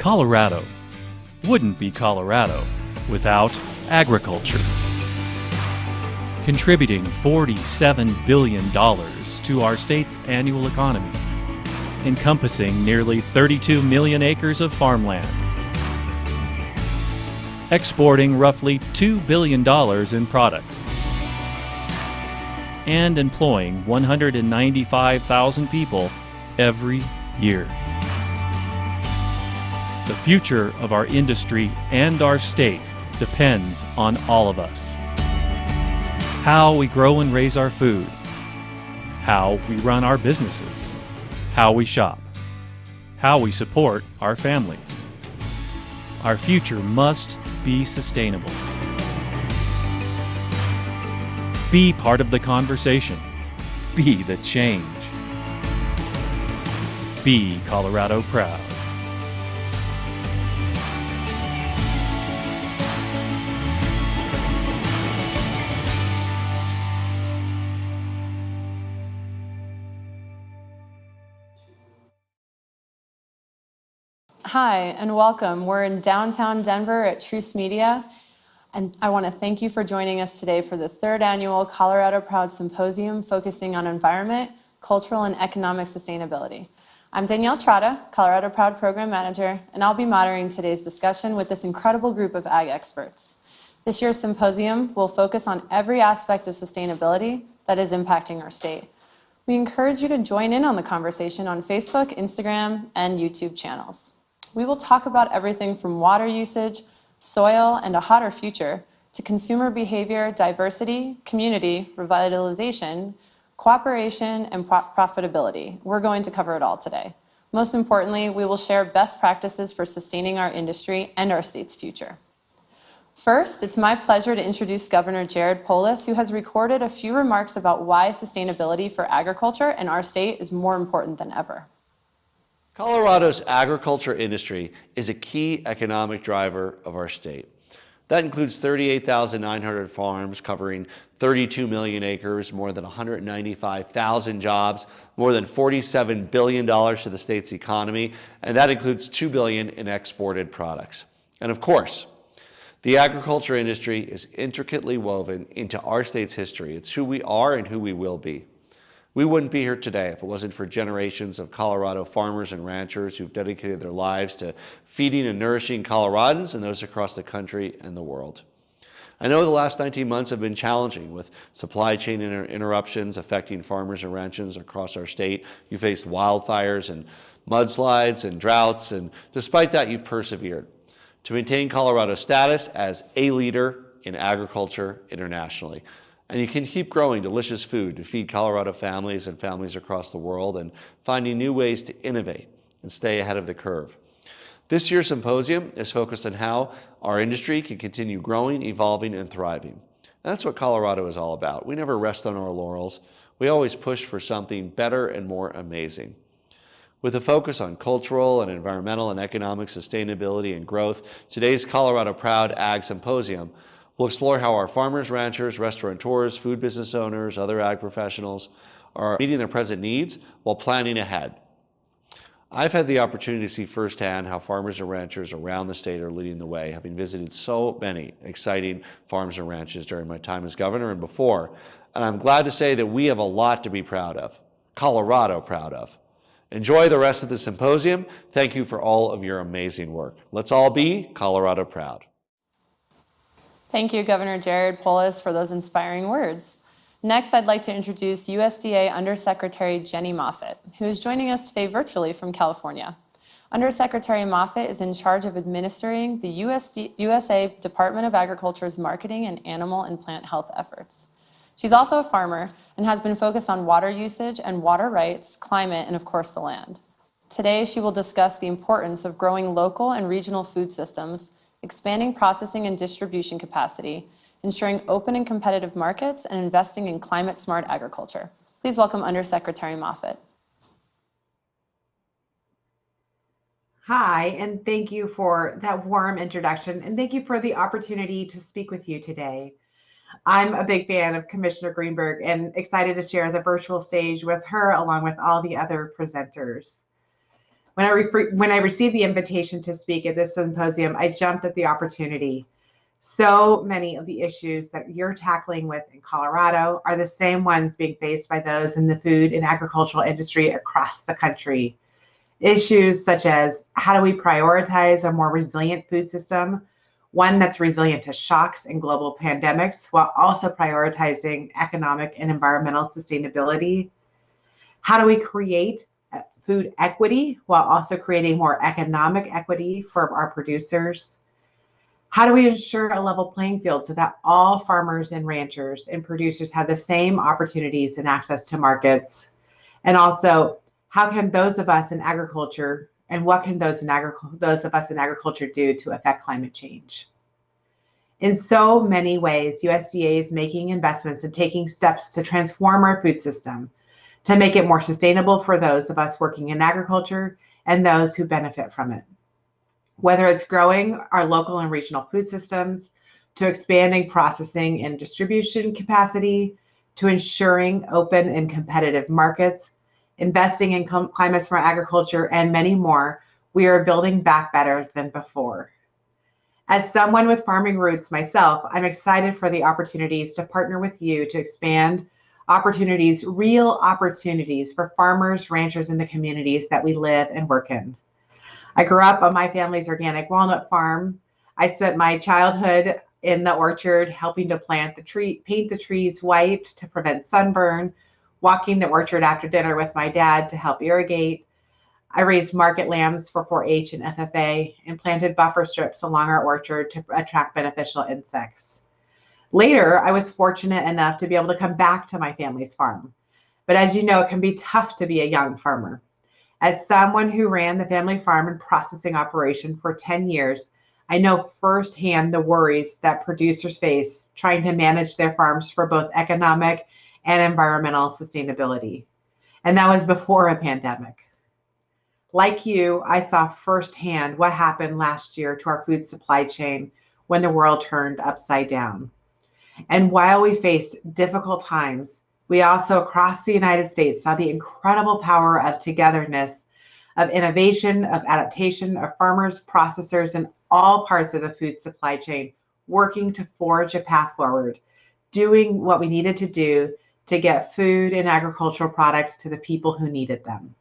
Colorado wouldn't be Colorado without agriculture. Contributing $47 billion to our state's annual economy, encompassing nearly 32 million acres of farmland, exporting roughly $2 billion in products, and employing 195,000 people every year. The future of our industry and our state depends on all of us. How we grow and raise our food, how we run our businesses, how we shop, how we support our families. Our future must be sustainable. Be part of the conversation. Be the change. Be Colorado proud. Hi, and welcome. We're in downtown Denver at Truce Media, and I want to thank you for joining us today for the third annual Colorado Proud Symposium focusing on environment, cultural, and economic sustainability. I'm Danielle Trotta, Colorado Proud Program Manager, and I'll be moderating today's discussion with this incredible group of ag experts. This year's symposium will focus on every aspect of sustainability that is impacting our state. We encourage you to join in on the conversation on Facebook, Instagram, and YouTube channels. We will talk about everything from water usage, soil, and a hotter future, to consumer behavior, diversity, community, revitalization, cooperation, and profitability. We're going to cover it all today. Most importantly, we will share best practices for sustaining our industry and our state's future. First, it's my pleasure to introduce Governor Jared Polis, who has recorded a few remarks about why sustainability for agriculture in our state is more important than ever. Colorado's agriculture industry is a key economic driver of our state. That includes 38,900 farms covering 32 million acres, more than 195,000 jobs, more than $47 billion to the state's economy, and that includes $2 billion in exported products. And of course, the agriculture industry is intricately woven into our state's history. It's who we are and who we will be. We wouldn't be here today if it wasn't for generations of Colorado farmers and ranchers who've dedicated their lives to feeding and nourishing Coloradans and those across the country and the world. I know the last 19 months have been challenging with supply chain interruptions affecting farmers and ranchers across our state. You faced wildfires and mudslides and droughts, and despite that, you've persevered to maintain Colorado's status as a leader in agriculture internationally. And you can keep growing delicious food to feed Colorado families and families across the world, and finding new ways to innovate and stay ahead of the curve. This year's symposium is focused on how our industry can continue growing, evolving, and thriving. And that's what Colorado is all about. We never rest on our laurels. We always push for something better and more amazing. With a focus on cultural and environmental and economic sustainability and growth, today's Colorado Proud Ag Symposium we'll explore how our farmers, ranchers, restaurateurs, food business owners, other ag professionals are meeting their present needs while planning ahead. I've had the opportunity to see firsthand how farmers and ranchers around the state are leading the way, having visited so many exciting farms and ranches during my time as governor and before. And I'm glad to say that we have a lot to be proud of, Colorado proud of. Enjoy the rest of the symposium. Thank you for all of your amazing work. Let's all be Colorado proud. Thank you, Governor Jared Polis, for those inspiring words. Next, I'd like to introduce USDA Undersecretary Jenny Moffitt, who is joining us today virtually from California. Undersecretary Moffitt is in charge of administering the USA Department of Agriculture's marketing and animal and plant health efforts. She's also a farmer and has been focused on water usage and water rights, climate, and of course the land. Today, she will discuss the importance of growing local and regional food systems, expanding processing and distribution capacity, ensuring open and competitive markets, and investing in climate-smart agriculture. Please welcome Undersecretary Moffitt. Hi, and thank you for that warm introduction, and thank you for the opportunity to speak with you today. I'm a big fan of Commissioner Greenberg and excited to share the virtual stage with her along with all the other presenters. When I received the invitation to speak at this symposium, I jumped at the opportunity. So many of the issues that you're tackling with in Colorado are the same ones being faced by those in the food and agricultural industry across the country. Issues such as how do we prioritize a more resilient food system, one that's resilient to shocks and global pandemics, while also prioritizing economic and environmental sustainability? How do we create food equity while also creating more economic equity for our producers? How do we ensure a level playing field so that all farmers and ranchers and producers have the same opportunities and access to markets? And also, how can those of us in agriculture, and what can those of us in agriculture do to affect climate change? In so many ways, USDA is making investments and taking steps to transform our food system, to make it more sustainable for those of us working in agriculture and those who benefit from it. Whether it's growing our local and regional food systems, to expanding processing and distribution capacity, to ensuring open and competitive markets, investing in climate smart agriculture, and many more, we are building back better than before. As someone with farming roots myself, I'm excited for the opportunities to partner with you to expand opportunities, real opportunities for farmers, ranchers, and the communities that we live and work in. I grew up on my family's organic walnut farm. I spent my childhood in the orchard helping to paint the trees white to prevent sunburn, walking the orchard after dinner with my dad to help irrigate. I raised market lambs for 4-H and FFA and planted buffer strips along our orchard to attract beneficial insects. Later, I was fortunate enough to be able to come back to my family's farm. But as you know, it can be tough to be a young farmer. As someone who ran the family farm and processing operation for 10 years, I know firsthand the worries that producers face trying to manage their farms for both economic and environmental sustainability. And that was before a pandemic. Like you, I saw firsthand what happened last year to our food supply chain when the world turned upside down. And while we faced difficult times, we also across the United States saw the incredible power of togetherness, of innovation, of adaptation, of farmers, processors, and all parts of the food supply chain working to forge a path forward, doing what we needed to do to get food and agricultural products to the people who needed them.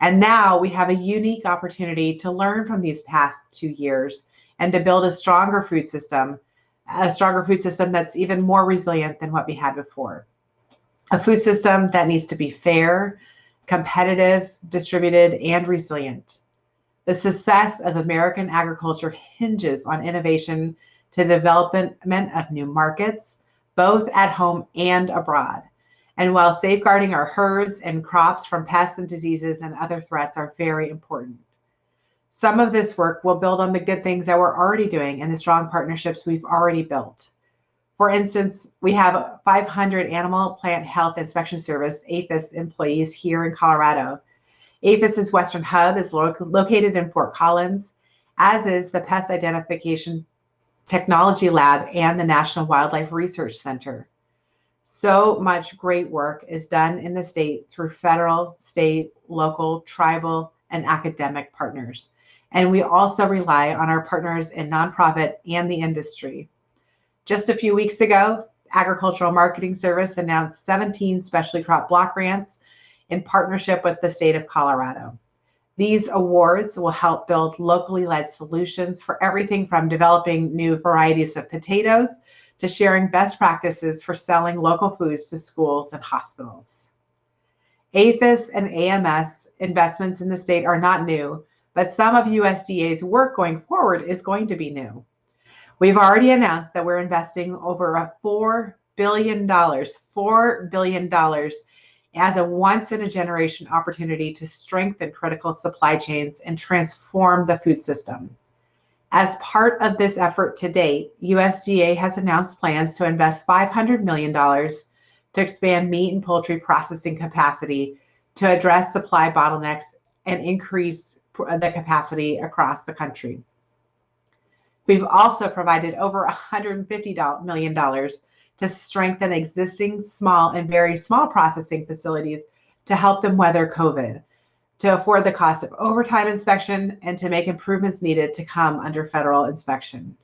And now we have a unique opportunity to learn from these past 2 years and to build a stronger food system that's even more resilient than what we had before. A food system that needs to be fair, competitive, distributed, and resilient. The success of American agriculture hinges on innovation to development of new markets, both at home and abroad. And while safeguarding our herds and crops from pests and diseases and other threats are very important. Some of this work will build on the good things that we're already doing and the strong partnerships we've already built. For instance, we have 500 Animal Plant Health Inspection Service, APHIS, employees here in Colorado. APHIS's Western Hub is located in Fort Collins, as is the Pest Identification Technology Lab and the National Wildlife Research Center. So much great work is done in the state through federal, state, local, tribal, and academic partners. And we also rely on our partners in nonprofit and the industry. Just a few weeks ago, Agricultural Marketing Service announced 17 specialty crop block grants in partnership with the state of Colorado. These awards will help build locally led solutions for everything from developing new varieties of potatoes to sharing best practices for selling local foods to schools and hospitals. APHIS and AMS investments in the state are not new, but some of USDA's work going forward is going to be new. We've already announced that we're investing over $4 billion as a once-in-a-generation opportunity to strengthen critical supply chains and transform the food system. As part of this effort to date, USDA has announced plans to invest $500 million to expand meat and poultry processing capacity to address supply bottlenecks and increase the capacity across the country. We've also provided over $150 million to strengthen existing small and very small processing facilities to help them weather COVID. to afford the cost of overtime inspection, and to make improvements needed to come under federal inspection.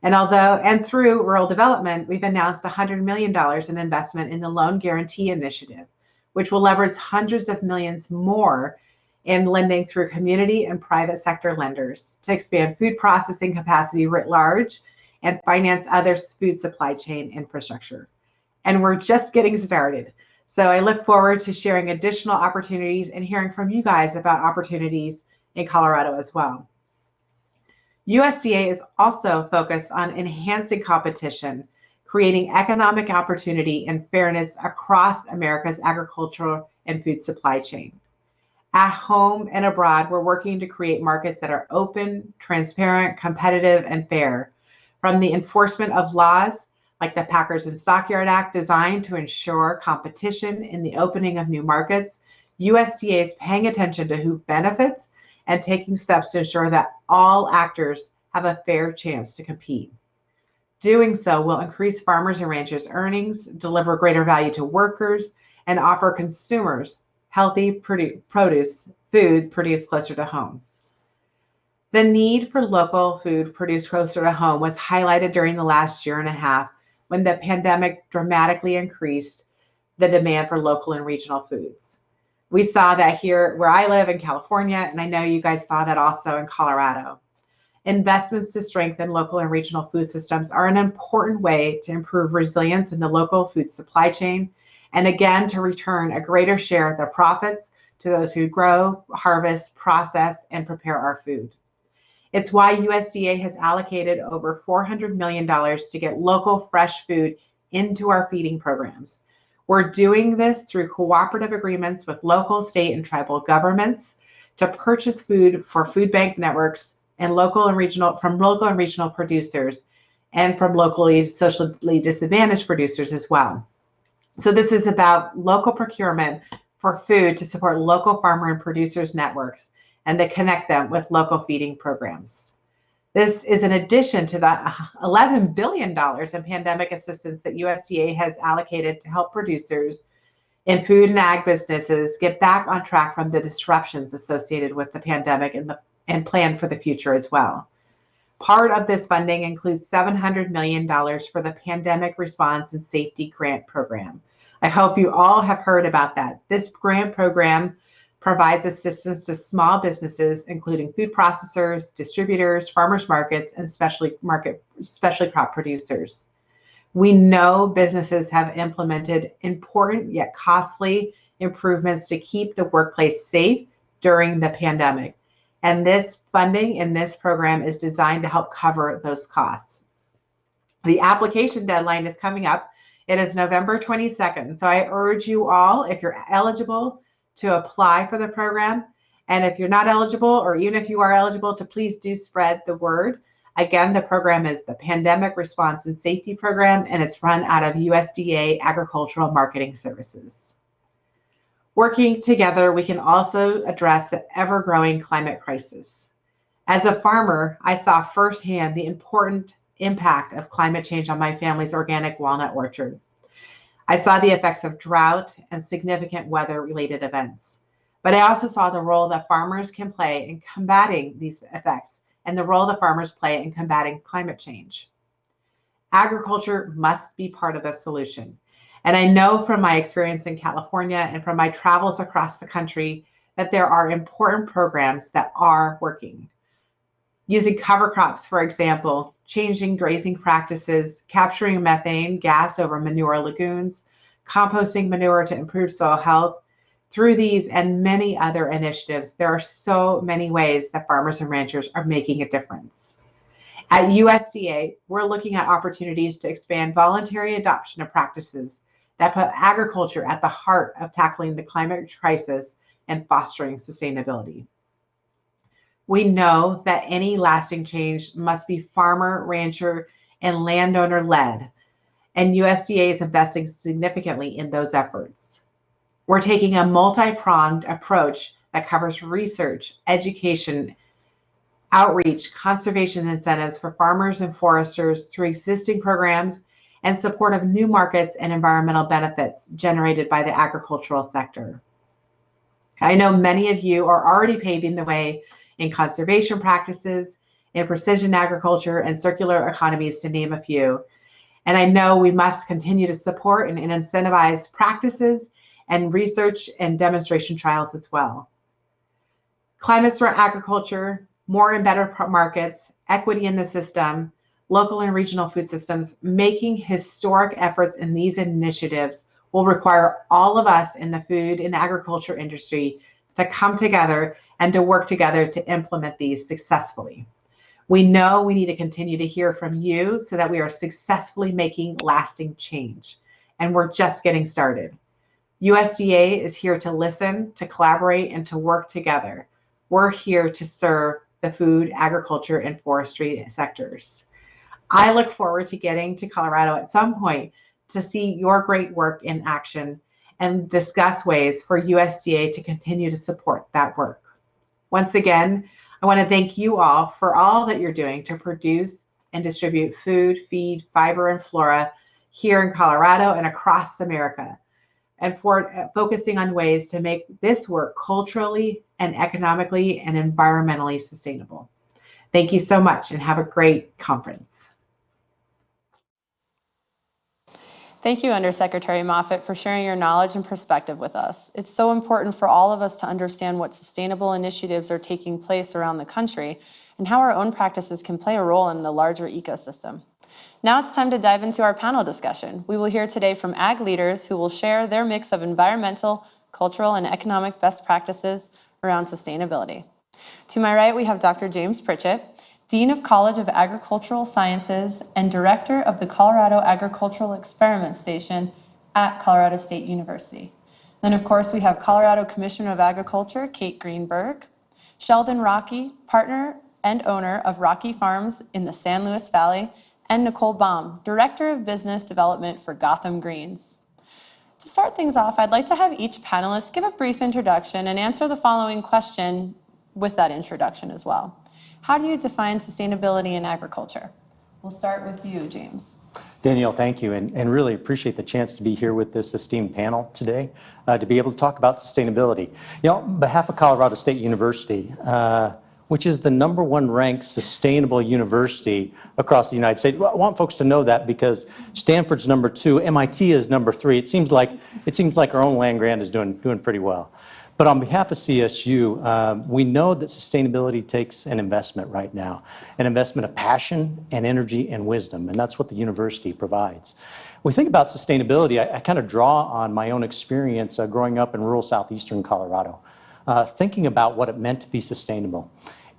And through rural development, we've announced $100 million in investment in the Loan Guarantee Initiative, which will leverage hundreds of millions more in lending through community and private sector lenders to expand food processing capacity writ large and finance other food supply chain infrastructure. And we're just getting started. So I look forward to sharing additional opportunities and hearing from you guys about opportunities in Colorado as well. USDA is also focused on enhancing competition, creating economic opportunity and fairness across America's agricultural and food supply chain. At home and abroad, we're working to create markets that are open, transparent, competitive, and fair. From the enforcement of laws like the Packers and Stockyard Act designed to ensure competition in the opening of new markets, USDA is paying attention to who benefits and taking steps to ensure that all actors have a fair chance to compete. Doing so will increase farmers and ranchers' earnings, deliver greater value to workers, and offer consumers healthy food produced closer to home. The need for local food produced closer to home was highlighted during the last year and a half when the pandemic dramatically increased the demand for local and regional foods. We saw that here where I live in California, and I know you guys saw that also in Colorado. Investments to strengthen local and regional food systems are an important way to improve resilience in the local food supply chain, and again, to return a greater share of the profits to those who grow, harvest, process, and prepare our food. It's why USDA has allocated over $400 million to get local fresh food into our feeding programs. We're doing this through cooperative agreements with local, state, and tribal governments to purchase food for food bank networks and from local and regional producers, and from locally socially disadvantaged producers as well. So this is about local procurement for food to support local farmer and producers networks and to connect them with local feeding programs. This is in addition to the $11 billion in pandemic assistance that USDA has allocated to help producers in food and ag businesses get back on track from the disruptions associated with the pandemic and plan for the future as well. Part of this funding includes $700 million for the Pandemic Response and Safety Grant Program. I hope you all have heard about that. This grant program provides assistance to small businesses, including food processors, distributors, farmers markets, and specialty crop producers. We know businesses have implemented important yet costly improvements to keep the workplace safe during the pandemic. And this funding in this program is designed to help cover those costs. The application deadline is coming up. It is November 22nd. So I urge you all, if you're eligible, to apply for the program. And if you're not eligible, or even if you are eligible, to please do spread the word. Again, the program is the Pandemic Response and Safety Program, and it's run out of USDA Agricultural Marketing Services. Working together, we can also address the ever-growing climate crisis. As a farmer, I saw firsthand the important impact of climate change on my family's organic walnut orchard. I saw the effects of drought and significant weather-related events. But I also saw the role that farmers can play in combating these effects and the role that farmers play in combating climate change. Agriculture must be part of the solution. And I know from my experience in California and from my travels across the country that there are important programs that are working. Using cover crops, for example, changing grazing practices, capturing methane gas over manure lagoons, composting manure to improve soil health. Through these and many other initiatives, there are so many ways that farmers and ranchers are making a difference. At USDA, we're looking at opportunities to expand voluntary adoption of practices that put agriculture at the heart of tackling the climate crisis and fostering sustainability. We know that any lasting change must be farmer, rancher, and landowner led, and USDA is investing significantly in those efforts. We're taking a multi-pronged approach that covers research, education, outreach, conservation incentives for farmers and foresters through existing programs, and support of new markets and environmental benefits generated by the agricultural sector. I know many of you are already paving the way in conservation practices, in precision agriculture, and circular economies, to name a few. And I know we must continue to support and incentivize practices and research and demonstration trials as well. Climate smart agriculture, more and better markets, equity in the system, local and regional food systems, making historic efforts in these initiatives will require all of us in the food and agriculture industry to come together and to work together to implement these successfully. We know we need to continue to hear from you so that we are successfully making lasting change. And we're just getting started. USDA is here to listen, to collaborate, and to work together. We're here to serve the food, agriculture, and forestry sectors. I look forward to getting to Colorado at some point to see your great work in action and discuss ways for USDA to continue to support that work. Once again, I want to thank you all for all that you're doing to produce and distribute food, feed, fiber, and flora here in Colorado and across America, and for focusing on ways to make this work culturally and economically and environmentally sustainable. Thank you so much and have a great conference. Thank you, Undersecretary Moffitt, for sharing your knowledge and perspective with us. It's so important for all of us to understand what sustainable initiatives are taking place around the country and how our own practices can play a role in the larger ecosystem. Now it's time to dive into our panel discussion. We will hear today from ag leaders who will share their mix of environmental, cultural, and economic best practices around sustainability. To my right, we have Dr. James Pritchett, Dean of College of Agricultural Sciences and Director of the Colorado Agricultural Experiment Station at Colorado State University. Then, of course, we have Colorado Commissioner of Agriculture, Kate Greenberg, Sheldon Rocky, partner and owner of Rocky Farms in the San Luis Valley, and Nicole Baum, Director of Business Development for Gotham Greens. To start things off, I'd like to have each panelist give a brief introduction and answer the following question with that introduction as well. How do you define sustainability in agriculture? We'll start with you, James. Danielle, thank you, and really appreciate the chance to be here with this esteemed panel today to be able to talk about sustainability. You know, on behalf of Colorado State University, which is the #1 ranked sustainable university across the United States. I want folks to know that because Stanford's #2, MIT is #3. It seems like our own land grant is doing pretty well. But on behalf of CSU, we know that sustainability takes an investment right now, an investment of passion and energy and wisdom, and that's what the university provides. When we think about sustainability, I kind of draw on my own experience growing up in rural southeastern Colorado, thinking about what it meant to be sustainable.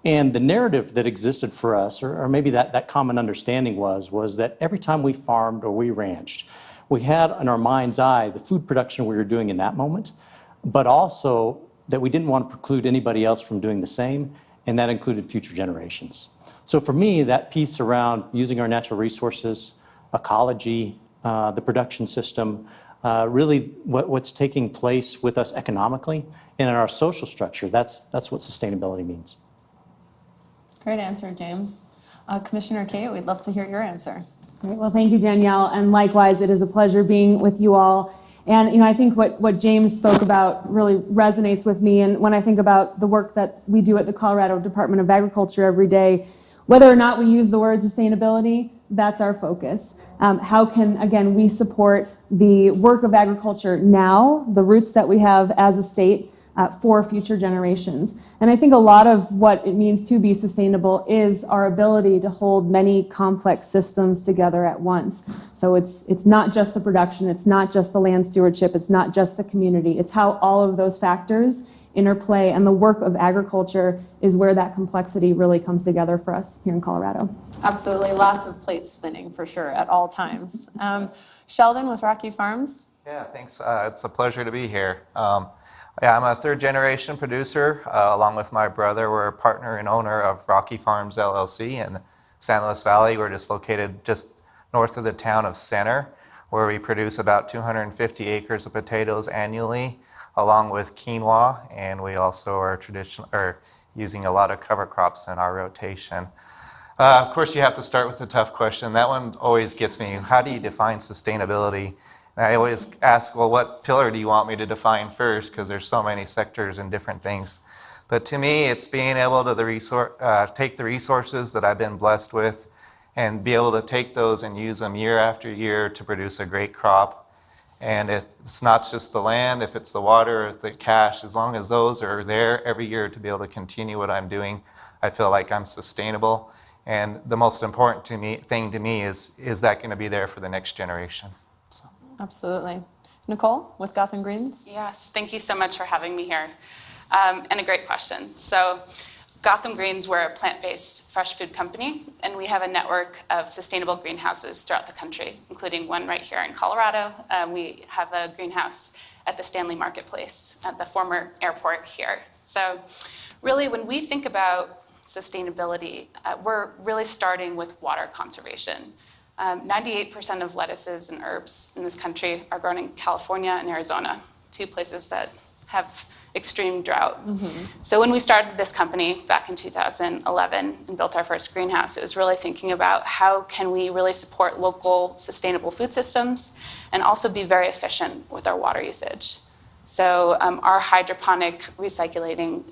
And the narrative that existed for us, or maybe that common understanding was that every time we farmed or we ranched, we had in our mind's eye the food production we were doing in that moment, but also that we didn't want to preclude anybody else from doing the same, and that included future generations. So for me, that piece around using our natural resources, ecology, the production system, really what's taking place with us economically and in our social structure, that's what sustainability means. Great answer, James. Commissioner Kate, we'd love to hear your answer. Great. Well, thank you, Danielle, and likewise, it is a pleasure being with you all. And I think what James spoke about really resonates with me. And when I think about the work that we do at the Colorado Department of Agriculture every day, whether or not we use the word sustainability, that's our focus. How can, again, we support the work of agriculture now, the roots that we have as a state, for future generations. And I think a lot of what it means to be sustainable is our ability to hold many complex systems together at once. So it's not just the production, it's not just the land stewardship, it's not just the community, it's how all of those factors interplay, and the work of agriculture is where that complexity really comes together for us here in Colorado. Absolutely, lots of plates spinning for sure at all times. Sheldon with Rocky Farms. Yeah, thanks. It's a pleasure to be here. Yeah, I'm a third-generation producer. Along with my brother, we're a partner and owner of Rocky Farms LLC in the San Luis Valley. We're just located just north of the town of Center, where we produce about 250 acres of potatoes annually, along with quinoa, and we also are using a lot of cover crops in our rotation. Of course, you have to start with the tough question. That one always gets me. How do you define sustainability? And I always ask, well, what pillar do you want me to define first? Because there's so many sectors and different things. But to me, it's being able to take the resources that I've been blessed with and be able to take those and use them year after year to produce a great crop. And if it's not just the land, if it's the water, if the cash, as long as those are there every year to be able to continue what I'm doing, I feel like I'm sustainable. And the most important thing to me is that going to be there for the next generation? So. Absolutely. Nicole, with Gotham Greens? Yes, thank you so much for having me here. And a great question. So Gotham Greens, we're a plant-based fresh food company, and we have a network of sustainable greenhouses throughout the country, including one right here in Colorado. We have a greenhouse at the Stanley Marketplace at the former airport here. So really, when we think about sustainability, we're really starting with water conservation. 98% of lettuces and herbs in this country are grown in California and Arizona, two places that have extreme drought. So when we started this company back in 2011 and built our first greenhouse, it was really thinking about how can we really support local sustainable food systems and also be very efficient with our water usage. So our hydroponic recycling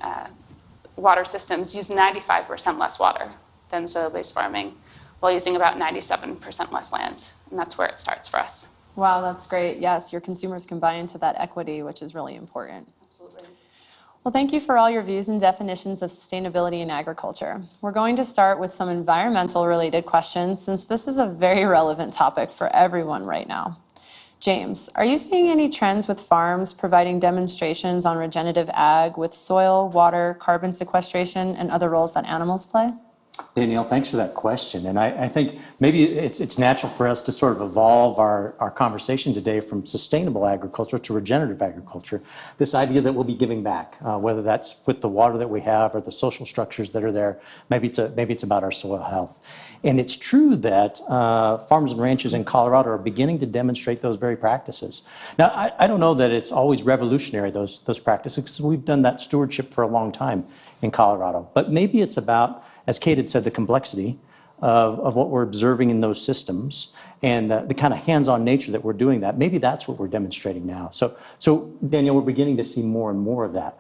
water systems use 95% less water than soil-based farming, while using about 97% less land. And that's where it starts for us. Wow, that's great. Yes, your consumers can buy into that equity, which is really important. Absolutely. Well, thank you for all your views and definitions of sustainability in agriculture. We're going to start with some environmental related questions, since this is a very relevant topic for everyone right now. James, are you seeing any trends with farms providing demonstrations on regenerative ag with soil, water, carbon sequestration, and other roles that animals play? Danielle, thanks for that question. And I think maybe it's natural for us to sort of evolve our conversation today from sustainable agriculture to regenerative agriculture. This idea that we'll be giving back, whether that's with the water that we have or the social structures that are there, maybe it's about our soil health. And it's true that farms and ranches in Colorado are beginning to demonstrate those very practices. Now, I don't know that it's always revolutionary, those practices, because we've done that stewardship for a long time in Colorado. But maybe it's about, as Kate had said, the complexity of what we're observing in those systems and the kind of hands-on nature that we're doing that. Maybe that's what we're demonstrating now. So Danielle, we're beginning to see more and more of that.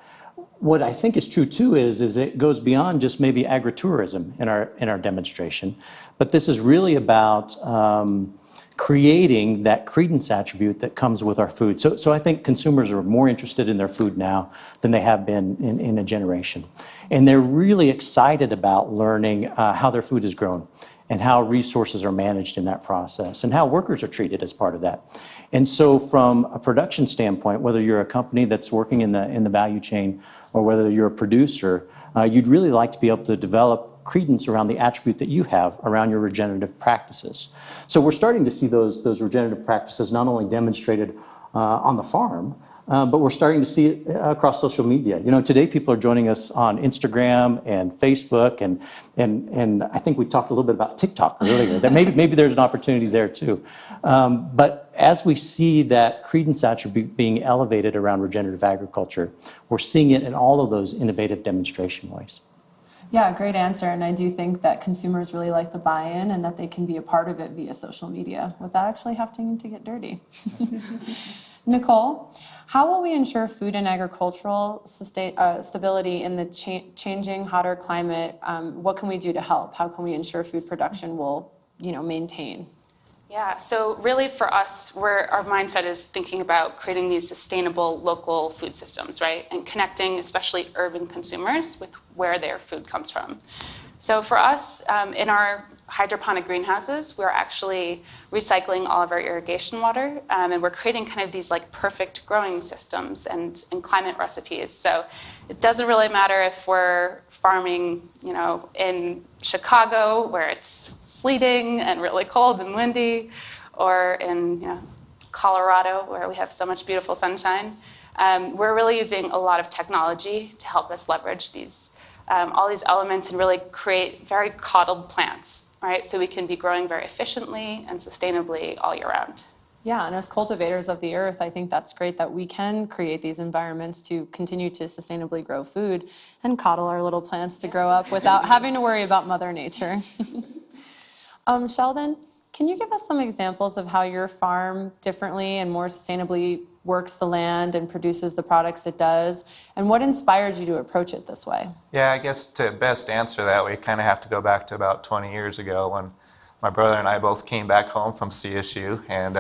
What I think is true too is it goes beyond just maybe agritourism in our demonstration, but this is really about creating that credence attribute that comes with our food. So I think consumers are more interested in their food now than they have been in a generation. And they're really excited about learning how their food is grown and how resources are managed in that process and how workers are treated as part of that. And so from a production standpoint, whether you're a company that's working in the value chain or whether you're a producer, you'd really like to be able to develop credence around the attribute that you have around your regenerative practices. So we're starting to see those regenerative practices not only demonstrated on the farm, but we're starting to see it across social media. You know, today people are joining us on Instagram and Facebook, and I think we talked a little bit about TikTok earlier. That maybe there's an opportunity there too. But as we see that credence attribute being elevated around regenerative agriculture, we're seeing it in all of those innovative demonstration ways. Yeah, great answer. And I do think that consumers really like the buy-in and that they can be a part of it via social media without actually having to get dirty. Nicole, how will we ensure food and agricultural stability in the changing, hotter climate? What can we do to help? How can we ensure food production will, maintain? Yeah, so really for us, our mindset is thinking about creating these sustainable local food systems, right? And connecting especially urban consumers with where their food comes from. So for us, in our hydroponic greenhouses, we're actually recycling all of our irrigation water, and we're creating kind of these like perfect growing systems and climate recipes. So it doesn't really matter if we're farming, in Chicago where it's sleeting and really cold and windy, or in Colorado where we have so much beautiful sunshine. We're really using a lot of technology to help us leverage all these elements and really create very coddled plants, right? So we can be growing very efficiently and sustainably all year round. Yeah, and as cultivators of the earth, I think that's great that we can create these environments to continue to sustainably grow food and coddle our little plants to grow up without having to worry about Mother Nature. Sheldon, Can you give us some examples of how your farm differently and more sustainably works the land and produces the products it does? And what inspired you to approach it this way? Yeah, I guess to best answer that, we kind of have to go back to about 20 years ago when my brother and I both came back home from CSU and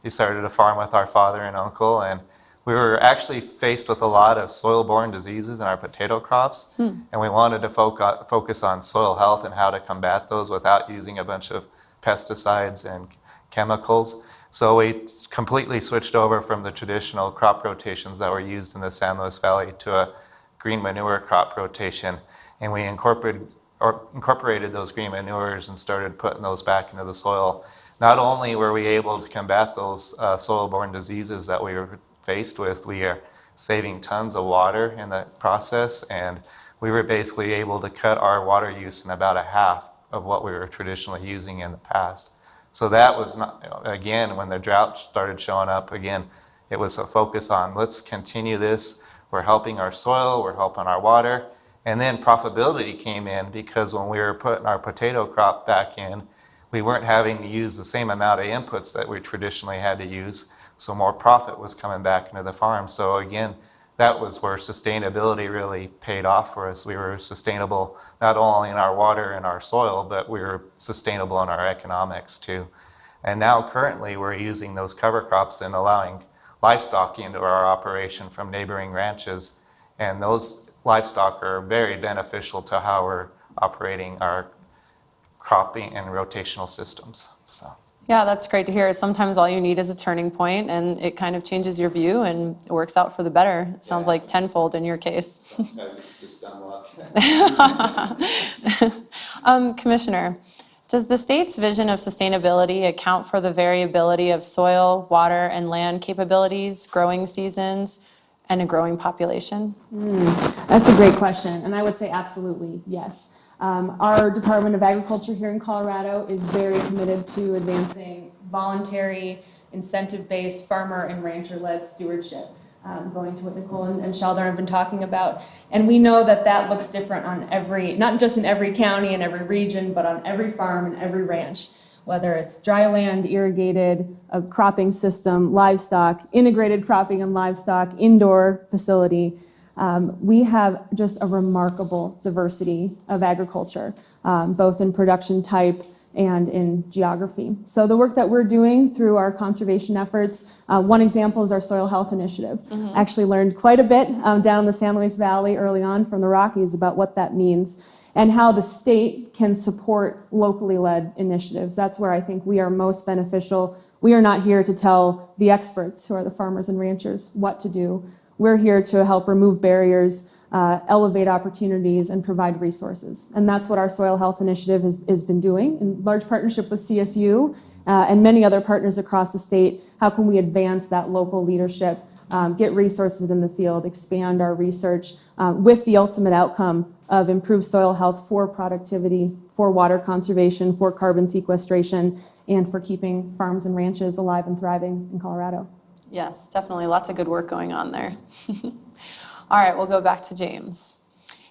we started to farm with our father and uncle. And we were actually faced with a lot of soil-borne diseases in our potato crops. And we wanted to focus on soil health and how to combat those without using a bunch of pesticides and chemicals. So we completely switched over from the traditional crop rotations that were used in the San Luis Valley to a green manure crop rotation. And we incorporated those green manures and started putting those back into the soil. Not only were we able to combat those soil-borne diseases that we were faced with, we are saving tons of water in that process, and we were basically able to cut our water use in about a half of what we were traditionally using in the past. So that was not, again, when the drought started showing up again, it was a focus on let's continue this. We're helping our soil, we're helping our water. And then profitability came in because when we were putting our potato crop back in, we weren't having to use the same amount of inputs that we traditionally had to use. So more profit was coming back into the farm. So again, that was where sustainability really paid off for us. We were sustainable not only in our water and our soil, but we were sustainable in our economics too. And now currently we're using those cover crops and allowing livestock into our operation from neighboring ranches. And those livestock are very beneficial to how we're operating our cropping and rotational systems. So. Yeah, that's great to hear. Sometimes all you need is a turning point and it kind of changes your view and it works out for the better. It sounds like tenfold in your case. Sometimes it's just dumb luck. Commissioner, does the state's vision of sustainability account for the variability of soil, water, and land capabilities, growing seasons, and a growing population? That's a great question, and I would say absolutely yes. Our Department of Agriculture here in Colorado is very committed to advancing voluntary, incentive-based farmer and rancher-led stewardship, going to what Nicole and Sheldon have been talking about. And we know that that looks different on not just in every county and every region, but on every farm and every ranch, whether it's dry land, irrigated, a cropping system, livestock, integrated cropping and livestock, indoor facility. We have just a remarkable diversity of agriculture, both in production type and in geography. So the work that we're doing through our conservation efforts, one example is our soil health initiative. Actually learned quite a bit down in the San Luis Valley early on from the Rockies about what that means and how the state can support locally led initiatives. That's where I think we are most beneficial. We are not here to tell the experts, who are the farmers and ranchers, what to do. We're here to help remove barriers, elevate opportunities, and provide resources. And that's what our Soil Health Initiative has been doing in large partnership with CSU and many other partners across the state. How can we advance that local leadership, get resources in the field, expand our research with the ultimate outcome of improved soil health for productivity, for water conservation, for carbon sequestration, and for keeping farms and ranches alive and thriving in Colorado. Yes, definitely. Lots of good work going on there. All right, we'll go back to James.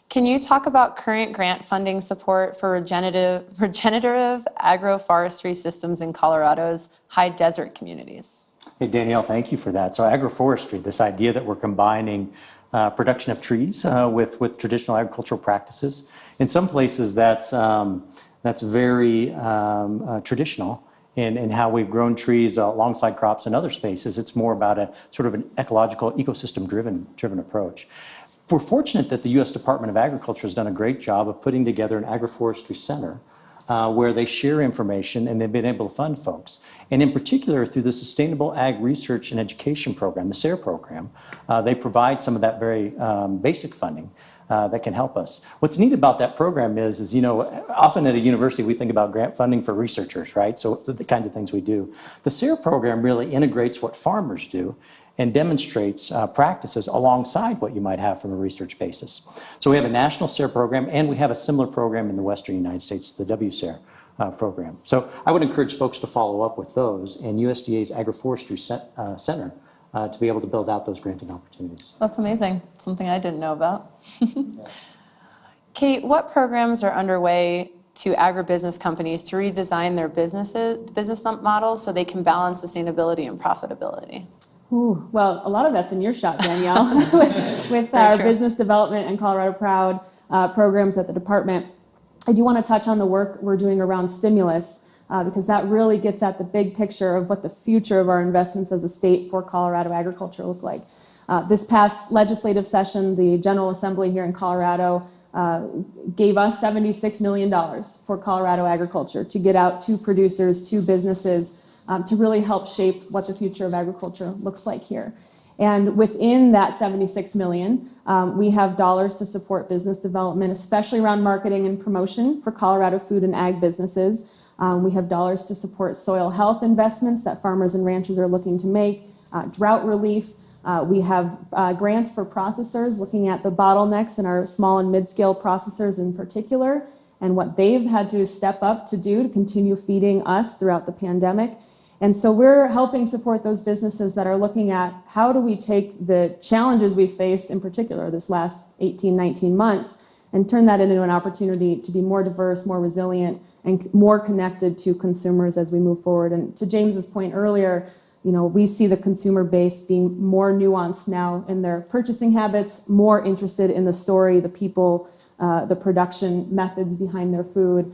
Can you talk about current grant funding support for regenerative agroforestry systems in Colorado's high desert communities? Hey, Danielle, thank you for that. So agroforestry, this idea that we're combining production of trees with traditional agricultural practices. In some places, that's very traditional. In how we've grown trees alongside crops in other spaces. It's more about a sort of an ecological, ecosystem-driven approach. We're fortunate that the U.S. Department of Agriculture has done a great job of putting together an agroforestry center where they share information and they've been able to fund folks. And in particular, through the Sustainable Ag Research and Education Program, the SARE program, they provide some of that very basic funding that can help us. What's neat about that program is, you know, often at a university we think about grant funding for researchers, right? So it's the kinds of things we do. The SARE program really integrates what farmers do and demonstrates practices alongside what you might have from a research basis. So we have a national SARE program and we have a similar program in the Western United States, the WSARE program. So I would encourage folks to follow up with those and USDA's Agroforestry Center to be able to build out those granting opportunities. That's amazing. Something I didn't know about. Kate, what programs are underway to agribusiness companies to redesign their business models so they can balance sustainability and profitability? Ooh, well, a lot of that's in your shop, Danielle, with our business development and Colorado Proud programs at the department. I do want to touch on the work we're doing around stimulus because that really gets at the big picture of what the future of our investments as a state for Colorado agriculture look like. This past legislative session, the General Assembly here in Colorado gave us $76 million for Colorado agriculture to get out to producers, to businesses, to really help shape what the future of agriculture looks like here. And within that $76 million, we have dollars to support business development, especially around marketing and promotion for Colorado food and ag businesses. We have dollars to support soil health investments that farmers and ranchers are looking to make, drought relief. We have grants for processors, looking at the bottlenecks in our small and mid-scale processors in particular, and what they've had to step up to do to continue feeding us throughout the pandemic. And so we're helping support those businesses that are looking at how do we take the challenges we faced, in particular this last 18, 19 months, and turn that into an opportunity to be more diverse, more resilient, and more connected to consumers as we move forward. And to James's point earlier, we see the consumer base being more nuanced now in their purchasing habits, more interested in the story, the people, the production methods behind their food.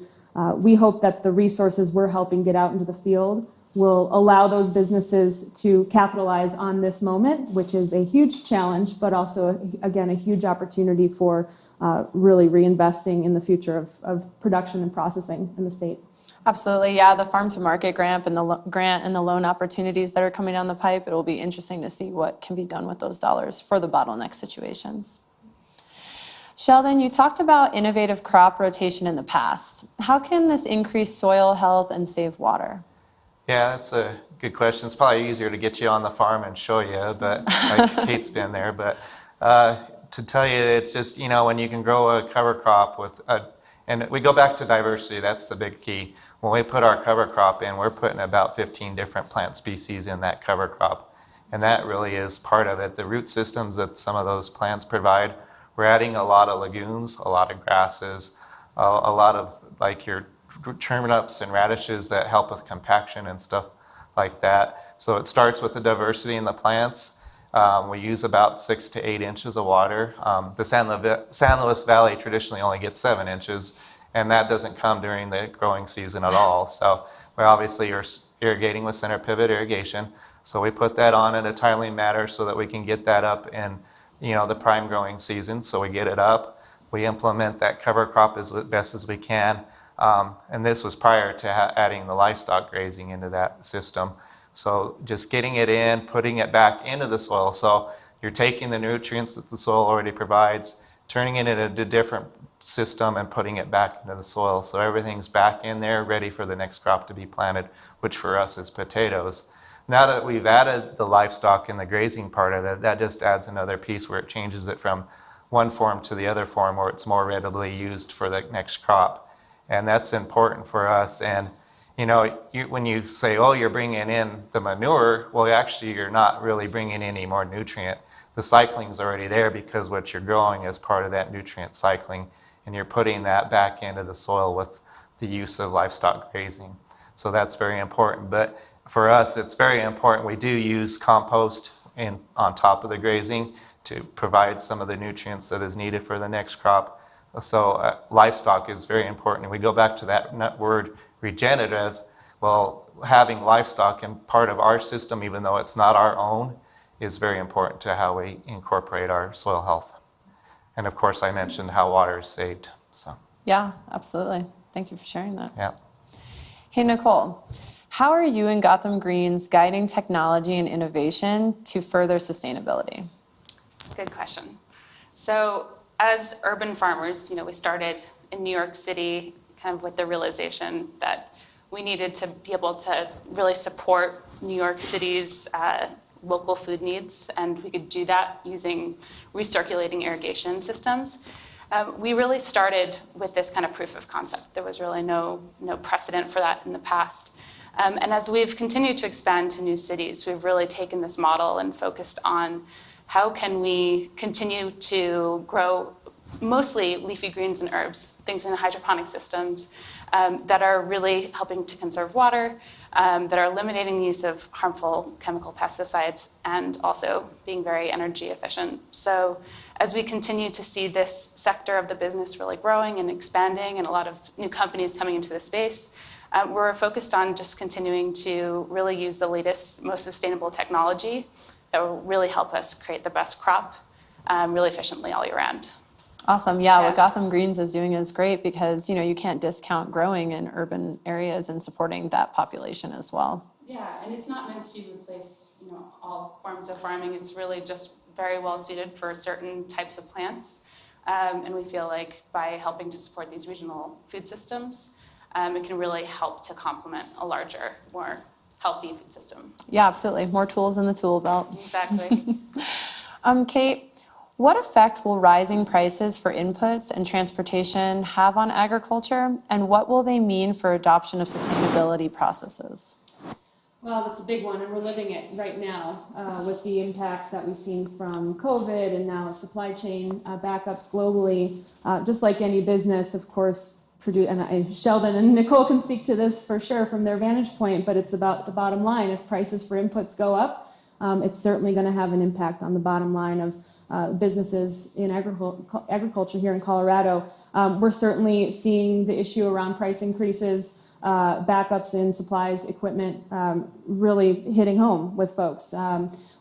We hope that the resources we're helping get out into the field will allow those businesses to capitalize on this moment, which is a huge challenge, but also, again, a huge opportunity for really reinvesting in the future of production and processing in the state. Absolutely, yeah. The farm to market grant and the loan opportunities that are coming down the pipe, it will be interesting to see what can be done with those dollars for the bottleneck situations. Sheldon, you talked about innovative crop rotation in the past. How can this increase soil health and save water? Yeah, that's a good question. It's probably easier to get you on the farm and show you, but like Kate's been there. But to tell you, it's just, when you can grow a cover crop and we go back to diversity, that's the big key. When we put our cover crop in, we're putting about 15 different plant species in that cover crop. And that really is part of it. The root systems that some of those plants provide, we're adding a lot of legumes, a lot of grasses, a lot of like your turnips and radishes that help with compaction and stuff like that. So it starts with the diversity in the plants. We use about 6 to 8 inches of water. The San Luis Valley traditionally only gets 7 inches, and that doesn't come during the growing season at all. So we obviously are irrigating with center pivot irrigation. So we put that on in a timely manner so that we can get that up in the prime growing season. So we get it up. We implement that cover crop as best as we can. And this was prior to adding the livestock grazing into that system. So just getting it in, putting it back into the soil. So you're taking the nutrients that the soil already provides, turning it into a different system and putting it back into the soil. So everything's back in there, ready for the next crop to be planted, which for us is potatoes. Now that we've added the livestock and the grazing part of it, that just adds another piece where it changes it from one form to the other form where it's more readily used for the next crop. And that's important for us. And when you say, oh, you're bringing in the manure, well, actually, you're not really bringing in any more nutrient. The cycling's already there because what you're growing is part of that nutrient cycling, and you're putting that back into the soil with the use of livestock grazing. So that's very important. But for us, it's very important. We do use compost on top of the grazing to provide some of the nutrients that is needed for the next crop. So livestock is very important. And we go back to that word regenerative. Well, having livestock in part of our system, even though it's not our own, is very important to how we incorporate our soil health. And of course, I mentioned how water is saved. So yeah, absolutely. Thank you for sharing that. Yeah. Hey, Nicole, how are you and Gotham Greens guiding technology and innovation to further sustainability? Good question. So as urban farmers, we started in New York City kind of with the realization that we needed to be able to really support New York City's local food needs, and we could do that using recirculating irrigation systems. We really started with this kind of proof of concept. There was really no precedent for that in the past. And as we've continued to expand to new cities, we've really taken this model and focused on how can we continue to grow mostly leafy greens and herbs, things in hydroponic systems that are really helping to conserve water, that are eliminating the use of harmful chemical pesticides, and also being very energy efficient. So as we continue to see this sector of the business really growing and expanding and a lot of new companies coming into the space, we're focused on just continuing to really use the latest, most sustainable technology that will really help us create the best crop really efficiently all year round. Awesome. Yeah, what Gotham Greens is doing is great because, you can't discount growing in urban areas and supporting that population as well. Yeah, and it's not meant to replace, all forms of farming. It's really just very well suited for certain types of plants. And we feel like by helping to support these regional food systems, it can really help to complement a larger, more healthy food system. Yeah, absolutely. More tools in the tool belt. Exactly. Kate, what effect will rising prices for inputs and transportation have on agriculture, and what will they mean for adoption of sustainability processes? Well, that's a big one, and we're living it right now with the impacts that we've seen from COVID and now supply chain backups globally. Just like any business, of course, Sheldon and Nicole can speak to this for sure from their vantage point, but it's about the bottom line. If prices for inputs go up, it's certainly going to have an impact on the bottom line of businesses in agriculture here in Colorado. We're certainly seeing the issue around price increases, backups in supplies, equipment, really hitting home with folks.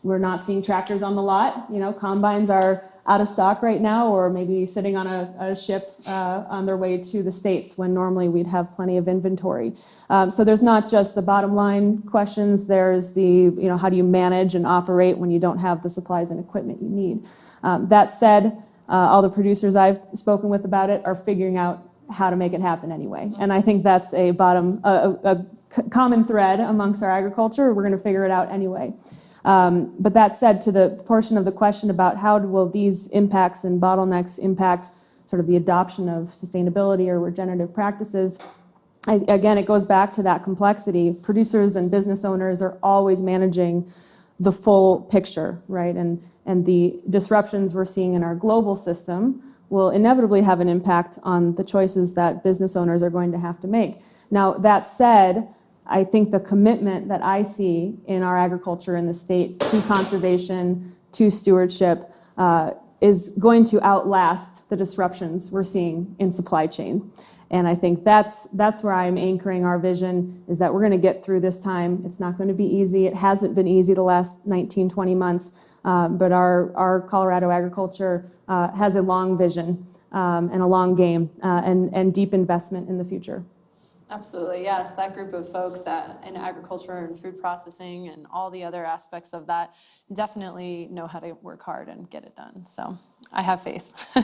We're not seeing tractors on the lot. Combines are out of stock right now, or maybe sitting on a ship on their way to the States when normally we'd have plenty of inventory. So there's not just the bottom line questions, there's the, how do you manage and operate when you don't have the supplies and equipment you need. That said, all the producers I've spoken with about it are figuring out how to make it happen anyway. And I think that's a common thread amongst our agriculture. We're going to figure it out anyway. But that said, to the portion of the question about how will these impacts and bottlenecks impact sort of the adoption of sustainability or regenerative practices, again, it goes back to that complexity. Producers and business owners are always managing the full picture, right? And the disruptions we're seeing in our global system will inevitably have an impact on the choices that business owners are going to have to make. Now, that said, I think the commitment that I see in our agriculture in the state to conservation, to stewardship, is going to outlast the disruptions we're seeing in supply chain. And I think that's where I'm anchoring our vision, is that we're going to get through this time. It's not going to be easy. It hasn't been easy the last 19, 20 months, but our Colorado agriculture has a long vision and a long game and deep investment in the future. Absolutely, yes. That group of folks in agriculture and food processing and all the other aspects of that definitely know how to work hard and get it done. So I have faith.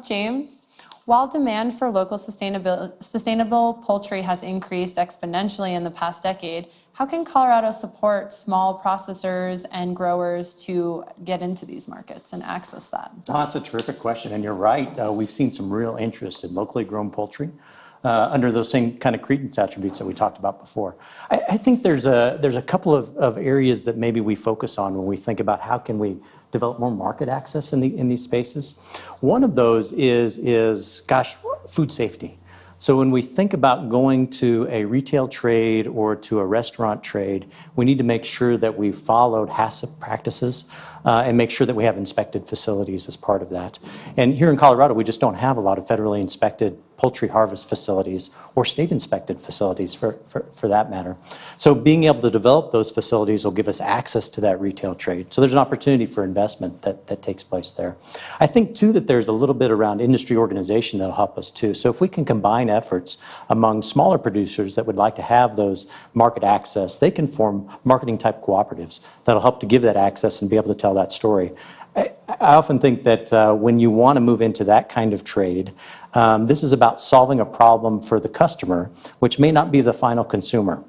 James, while demand for local sustainable poultry has increased exponentially in the past decade, how can Colorado support small processors and growers to get into these markets and access that? Oh, that's a terrific question, and you're right. We've seen some real interest in locally grown poultry. Under those same kind of credence attributes that we talked about before. I think there's a couple of areas that maybe we focus on when we think about how can we develop more market access in these spaces. One of those is food safety. So when we think about going to a retail trade or to a restaurant trade, we need to make sure that we've followed HACCP practices and make sure that we have inspected facilities as part of that. And here in Colorado, we just don't have a lot of federally inspected poultry harvest facilities or state inspected facilities for that matter. So being able to develop those facilities will give us access to that retail trade. So there's an opportunity for investment that takes place there. I think too that there's a little bit around industry organization that'll help us too. So if we can combine efforts among smaller producers that would like to have those market access, they can form marketing type cooperatives that'll help to give that access and be able to tell that story. I often think that when you want to move into that kind of trade, this is about solving a problem for the customer, which may not be the final consumer.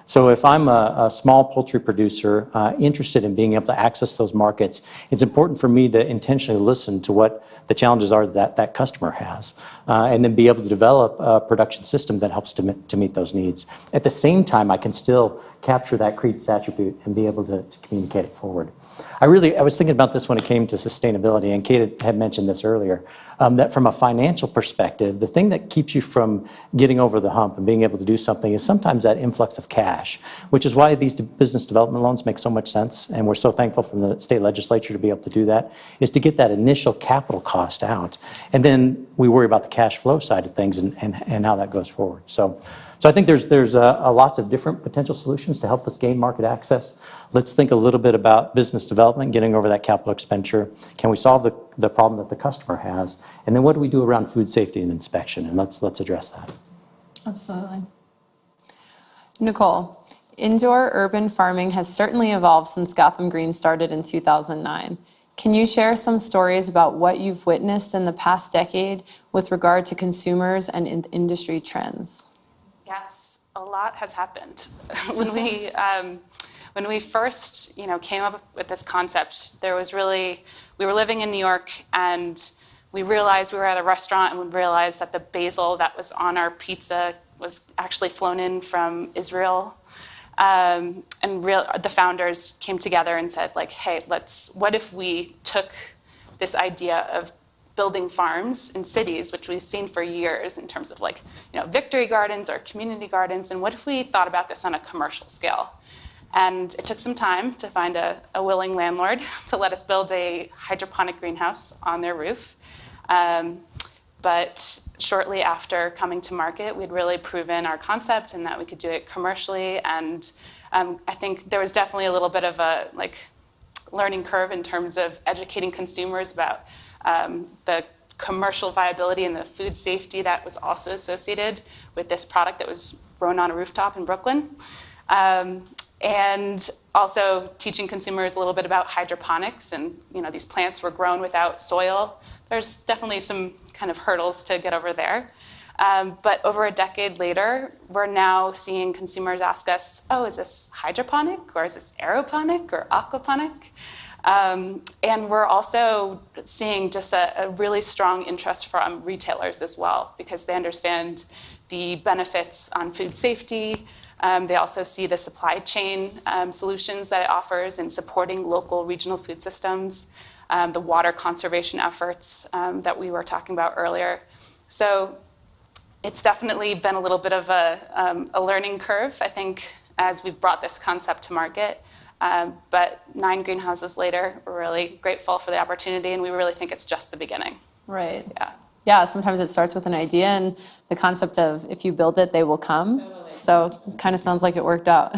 So if I'm a small poultry producer interested in being able to access those markets, it's important for me to intentionally listen to what the challenges are that that customer has, and then be able to develop a production system that helps to meet those needs. At the same time, I can still capture that created attribute and be able to communicate it forward. I was thinking about this when it came to sustainability, and Kate had mentioned this earlier, that from a financial perspective, the thing that keeps you from getting over the hump and being able to do something is sometimes that influx of cash, which is why these business development loans make so much sense, and we're so thankful from the state legislature to be able to do that, is to get that initial capital cost out. And then we worry about the cash flow side of things and how that goes forward. So I think there's lots of different potential solutions to help us gain market access. Let's think a little bit about business development, getting over that capital expenditure. Can we solve the problem that the customer has? And then what do we do around food safety and inspection? And let's address that. Absolutely. Nicole, indoor urban farming has certainly evolved since Gotham Green started in 2009. Can you share some stories about what you've witnessed in the past decade with regard to consumers and industry trends? Yes, a lot has happened. When we first, came up with this concept, we were living in New York, and we realized we were at a restaurant, and we realized that the basil that was on our pizza was actually flown in from Israel. The founders came together and said, hey, what if we took this idea of building farms in cities, which we've seen for years in terms of victory gardens or community gardens, and what if we thought about this on a commercial scale? And it took some time to find a willing landlord to let us build a hydroponic greenhouse on their roof. But shortly after coming to market, we'd really proven our concept and that we could do it commercially. And I think there was definitely a little bit of a learning curve in terms of educating consumers about the commercial viability and the food safety that was also associated with this product that was grown on a rooftop in Brooklyn. And also teaching consumers a little bit about hydroponics, and these plants were grown without soil. There's definitely some kind of hurdles to get over there. But over a decade later, we're now seeing consumers ask us, is this hydroponic, or is this aeroponic or aquaponic? And we're also seeing just a really strong interest from retailers as well, because they understand the benefits on food safety. They also see the supply chain solutions that it offers in supporting local regional food systems, the water conservation efforts that we were talking about earlier. So it's definitely been a little bit of a learning curve, I think, as we've brought this concept to market. But 9 greenhouses later, we're really grateful for the opportunity, and we really think it's just the beginning. Right. Yeah, sometimes it starts with an idea and the concept of if you build it, they will come. Totally. So it kind of sounds like it worked out.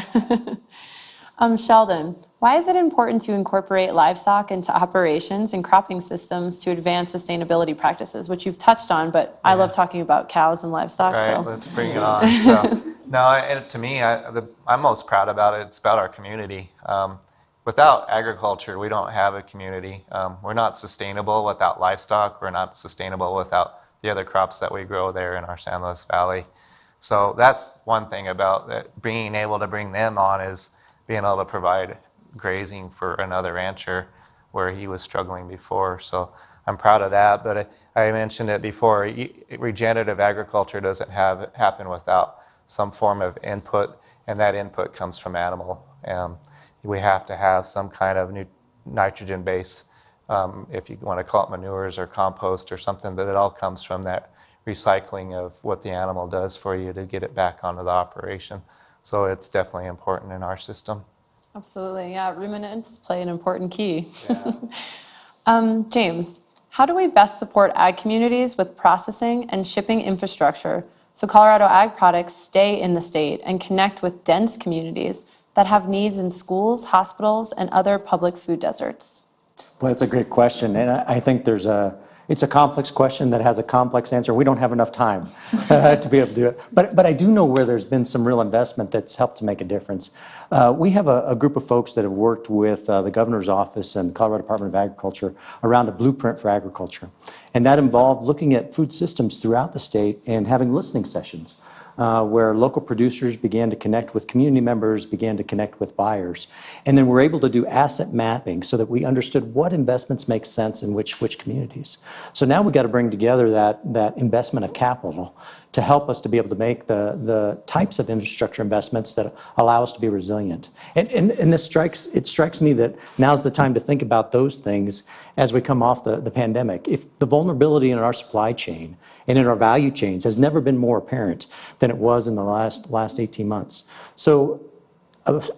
Sheldon, why is it important to incorporate livestock into operations and cropping systems to advance sustainability practices, which you've touched on, but I love talking about cows and livestock. Right, so let's bring it on. So, no, and to me, I'm most proud about it. It's about our community. Without agriculture, we don't have a community. We're not sustainable without livestock. We're not sustainable without the other crops that we grow there in our San Luis Valley. So that's one thing about that, being able to bring them on is being able to provide grazing for another rancher where he was struggling before. So I'm proud of that. But I mentioned it before, regenerative agriculture doesn't happen without some form of input, and that input comes from animal. We have to have some kind of nitrogen base, if you want to call it manures or compost or something, but it all comes from that recycling of what the animal does for you to get it back onto the operation. So it's definitely important in our system. Absolutely, yeah. Ruminants play an important key. Yeah. James, how do we best support ag communities with processing and shipping infrastructure so Colorado ag products stay in the state and connect with dense communities that have needs in schools, hospitals, and other public food deserts? Well, that's a great question, and I think it's a complex question that has a complex answer. We don't have enough time to be able to do it. But I do know where there's been some real investment that's helped to make a difference. We have a group of folks that have worked with the governor's office and the Colorado Department of Agriculture around a blueprint for agriculture. And that involved looking at food systems throughout the state and having listening sessions where local producers began to connect with community members, began to connect with buyers. And then we're able to do asset mapping so that we understood what investments make sense in which communities. So now we got to bring together that investment of capital to help us to be able to make the types of infrastructure investments that allow us to be resilient. And it strikes me that now's the time to think about those things as we come off the pandemic. If the vulnerability in our supply chain and in our value chains has never been more apparent than it was in the last 18 months. So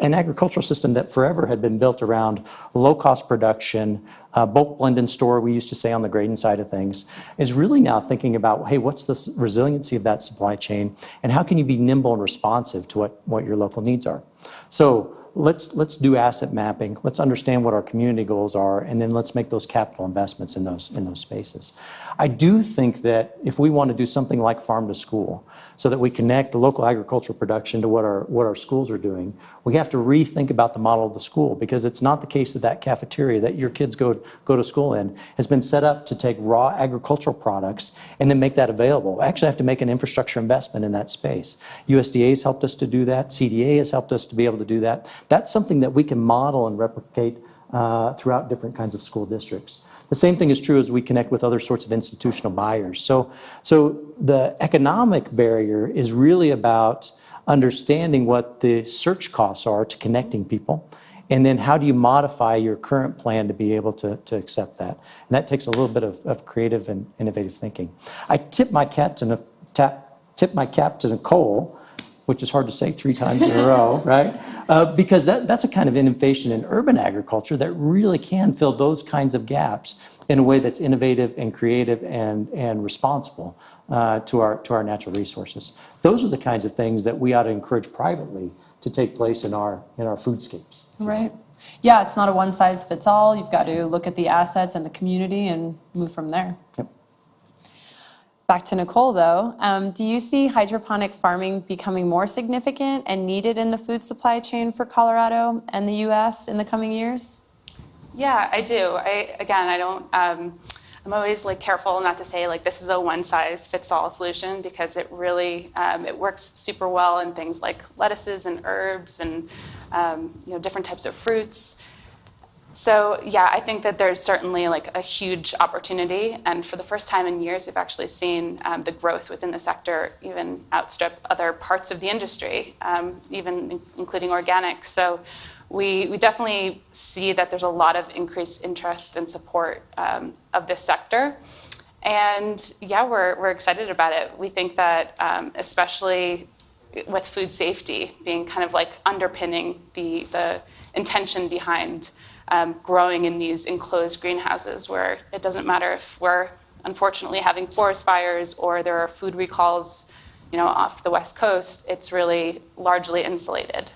an agricultural system that forever had been built around low-cost production, bulk blend and store, we used to say on the grading side of things, is really now thinking about, hey, what's the resiliency of that supply chain, and how can you be nimble and responsive to what your local needs are? So let's do asset mapping. Let's understand what our community goals are, and then let's make those capital investments in those spaces. I do think that if we want to do something like farm to school, so that we connect the local agricultural production to what our schools are doing, we have to rethink about the model of the school, because it's not the case that cafeteria that your kids go to school in has been set up to take raw agricultural products and then make that available. We actually have to make an infrastructure investment in that space. USDA has helped us to do that. CDA has helped us to be able to do that. That's something that we can model and replicate throughout different kinds of school districts. The same thing is true as we connect with other sorts of institutional buyers. So the economic barrier is really about understanding what the search costs are to connecting people, and then how do you modify your current plan to be able to accept that. And that takes a little bit of creative and innovative thinking. I tip my cap to Nicole, which is hard to say 3 times in a row, right? Because that's a kind of innovation in urban agriculture that really can fill those kinds of gaps in a way that's innovative and creative and responsible to our natural resources. Those are the kinds of things that we ought to encourage privately to take place in our foodscapes. Right. Yeah, it's not a one size fits all. You've got to look at the assets and the community and move from there. Yep. Back to Nicole, though. Do you see hydroponic farming becoming more significant and needed in the food supply chain for Colorado and the U.S. in the coming years? Yeah, I do. I'm always careful not to say this is a one size fits all solution, because it really it works super well in things like lettuces and herbs and different types of fruits. So yeah, I think that there's certainly a huge opportunity, and for the first time in years, we've actually seen the growth within the sector even outstrip other parts of the industry, even including organics. So we definitely see that there's a lot of increased interest and support of this sector, and yeah, we're excited about it. We think that especially with food safety being kind of underpinning the intention behind growing in these enclosed greenhouses, where it doesn't matter if we're unfortunately having forest fires or there are food recalls, off the West Coast, it's really largely insulated.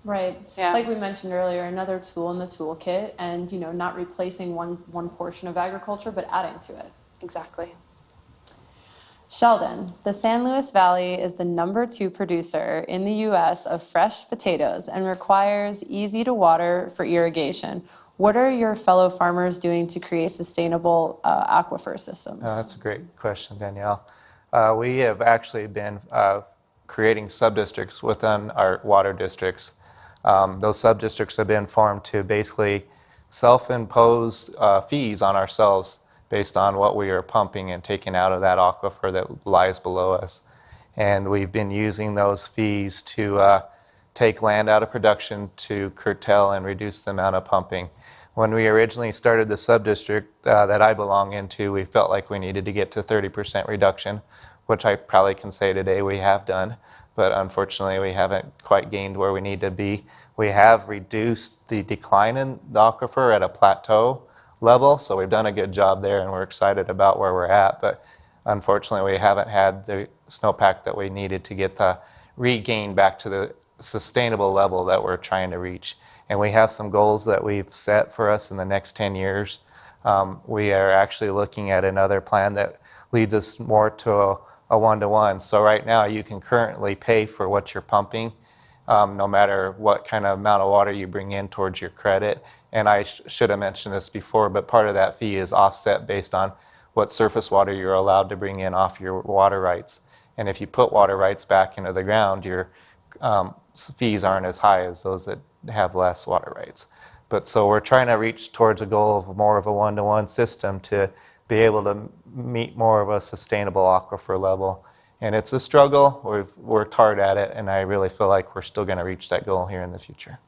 Right. Yeah. Like we mentioned earlier, another tool in the toolkit, and not replacing one portion of agriculture, but adding to it. Exactly. Sheldon, the San Luis Valley is the #2 producer in the U.S. of fresh potatoes and requires easy to water for irrigation. What are your fellow farmers doing to create sustainable aquifer systems? That's a great question, Danielle. We have actually been creating sub-districts within our water districts. Those sub-districts have been formed to basically self-impose fees on ourselves based on what we are pumping and taking out of that aquifer that lies below us. And we've been using those fees to take land out of production to curtail and reduce the amount of pumping. When we originally started the sub-district that I belong into, we felt like we needed to get to 30% reduction, which I probably can say today we have done, but unfortunately we haven't quite gained where we need to be. We have reduced the decline in the aquifer at a plateau level, so we've done a good job there and we're excited about where we're at, but unfortunately we haven't had the snowpack that we needed to get the regain back to the sustainable level that we're trying to reach. And we have some goals that we've set for us in the next 10 years. We are actually looking at another plan that leads us more to a one-to-one. So right now you can currently pay for what you're pumping, no matter what kind of amount of water you bring in towards your credit. And I should have mentioned this before, but part of that fee is offset based on what surface water you're allowed to bring in off your water rights. And if you put water rights back into the ground, your fees aren't as high as those that have less water rights. But so we're trying to reach towards a goal of more of a one-to-one system to be able to meet more of a sustainable aquifer level. And it's a struggle. We've worked hard at it, and I really feel like we're still going to reach that goal here in the future.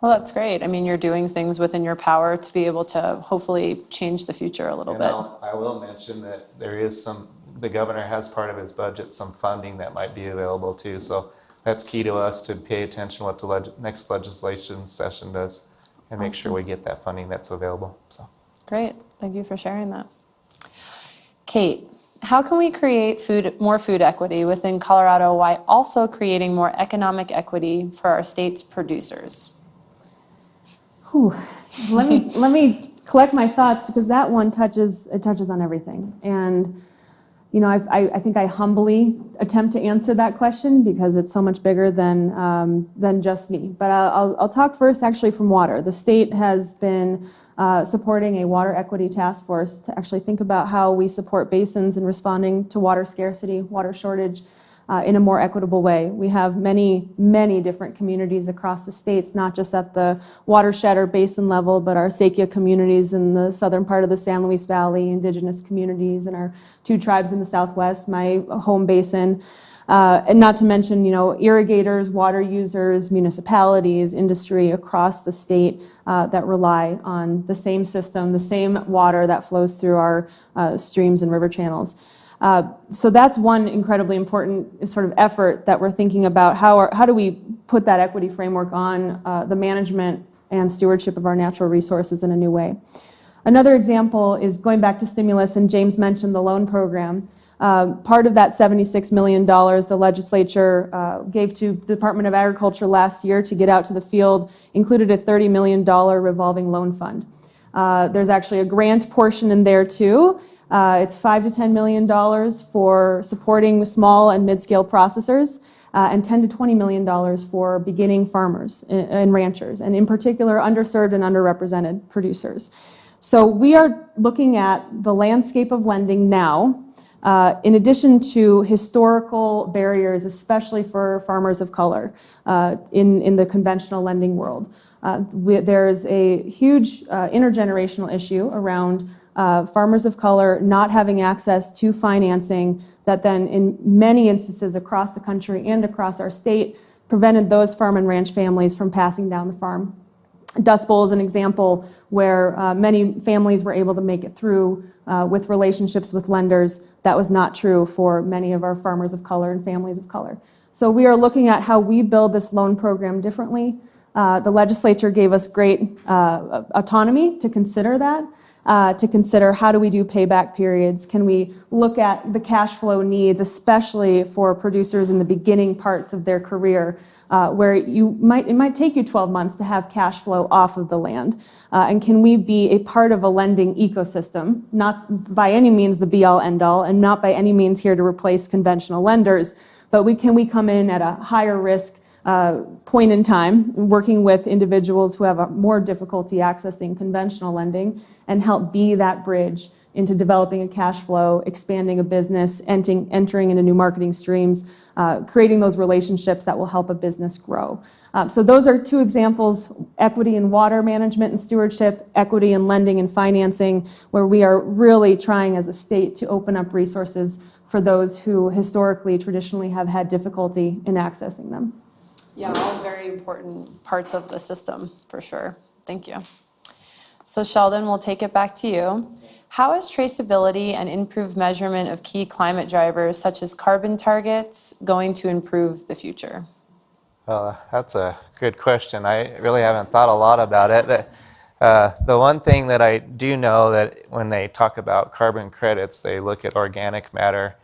Well, that's great. I mean, you're doing things within your power to be able to hopefully change the future a little bit. I will mention that there is the governor has part of his budget, some funding that might be available too. So that's key to us to pay attention what the next legislation session does and make sure we get that funding that's available. So great. Thank you for sharing that. Kate, how can we create more food equity within Colorado while also creating more economic equity for our state's producers? Whew. Let me collect my thoughts, because that one touches on everything. And you know, I think I humbly attempt to answer that question because it's so much bigger than just me. But I'll talk first actually from water. The state has been supporting a water equity task force to actually think about how we support basins in responding to water scarcity, water shortage, in a more equitable way. We have many, many different communities across the states, not just at the watershed or basin level, but our Sakia communities in the southern part of the San Luis Valley, indigenous communities, and our 2 tribes in the Southwest, my home basin. And not to mention, you know, irrigators, water users, municipalities, industry across the state that rely on the same system, the same water that flows through our streams and river channels. So that's one incredibly important sort of effort that we're thinking about. How do we put that equity framework on the management and stewardship of our natural resources in a new way? Another example is going back to stimulus, and James mentioned the loan program. Part of that $76 million the legislature gave to the Department of Agriculture last year to get out to the field included a $30 million revolving loan fund. There's actually a grant portion in there too. It's $5 to $10 million for supporting small and mid-scale processors, and $10 to $20 million for beginning farmers and ranchers, and in particular underserved and underrepresented producers. So we are looking at the landscape of lending now, in addition to historical barriers, especially for farmers of color in the conventional lending world. There's a huge intergenerational issue around farmers of color not having access to financing that then in many instances across the country and across our state prevented those farm and ranch families from passing down the farm. Dust Bowl is an example where many families were able to make it through with relationships with lenders. That was not true for many of our farmers of color and families of color. So we are looking at how we build this loan program differently. The legislature gave us great autonomy to consider that. To consider how do we do payback periods? Can we look at the cash flow needs, especially for producers in the beginning parts of their career, where it might take you 12 months to have cash flow off of the land? And can we be a part of a lending ecosystem, not by any means the be-all, end-all, and not by any means here to replace conventional lenders, but can we come in at a higher risk point in time, working with individuals who have more difficulty accessing conventional lending, and help be that bridge into developing a cash flow, expanding a business, entering into new marketing streams, creating those relationships that will help a business grow. So those are 2 examples: equity in water management and stewardship, equity in lending and financing, where we are really trying as a state to open up resources for those who historically, traditionally have had difficulty in accessing them. Yeah, all very important parts of the system, for sure. Thank you. So Sheldon, we'll take it back to you. How is traceability and improved measurement of key climate drivers, such as carbon targets, going to improve the future? Well, that's a good question. I really haven't thought a lot about it. The one thing that I do know that when they talk about carbon credits, they look at organic matter,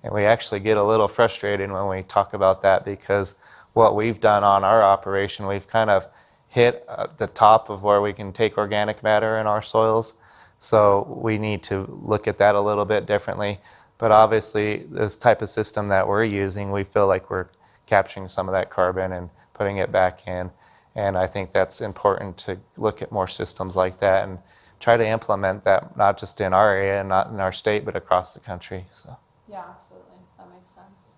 and we actually get a little frustrated when we talk about that, because what we've done on our operation, we've kind of hit the top of where we can take organic matter in our soils. So we need to look at that a little bit differently. But obviously, this type of system that we're using, we feel like we're capturing some of that carbon and putting it back in. And I think that's important to look at more systems like that and try to implement that, not just in our area and not in our state, but across the country. So. Yeah, absolutely. That makes sense.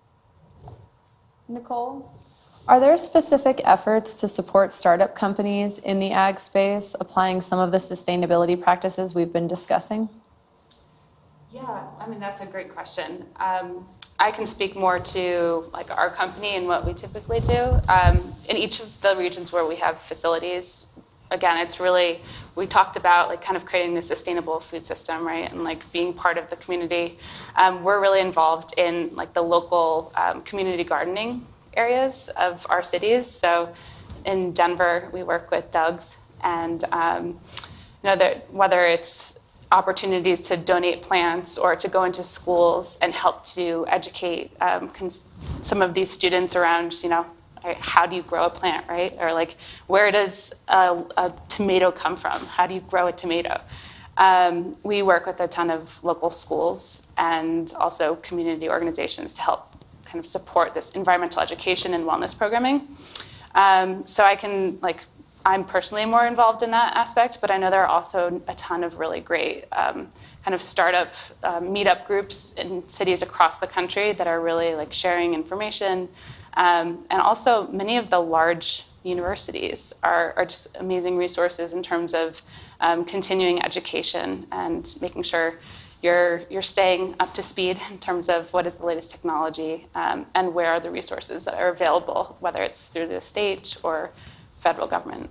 Nicole, are there specific efforts to support startup companies in the ag space applying some of the sustainability practices we've been discussing? Yeah, I mean, that's a great question. I can speak more to like our company and what we typically do. In each of the regions where we have facilities, again, it's really, we talked about like kind of creating the sustainable food system, right? And like being part of the community. We're really involved in like the local community gardening areas of our cities. So in Denver, we work with Doug's, and whether it's opportunities to donate plants or to go into schools and help to educate some of these students around, how do you grow a plant, right? Or like, where does a tomato come from? How do you grow a tomato? We work with a ton of local schools and also community organizations to help kind of support this environmental education and wellness programming. So I'm personally more involved in that aspect, but I know there are also a ton of really great kind of startup meetup groups in cities across the country that are really like sharing information. And also many of the large universities are just amazing resources in terms of continuing education and making sure you're staying up to speed in terms of what is the latest technology and where are the resources that are available, whether it's through the state or federal government.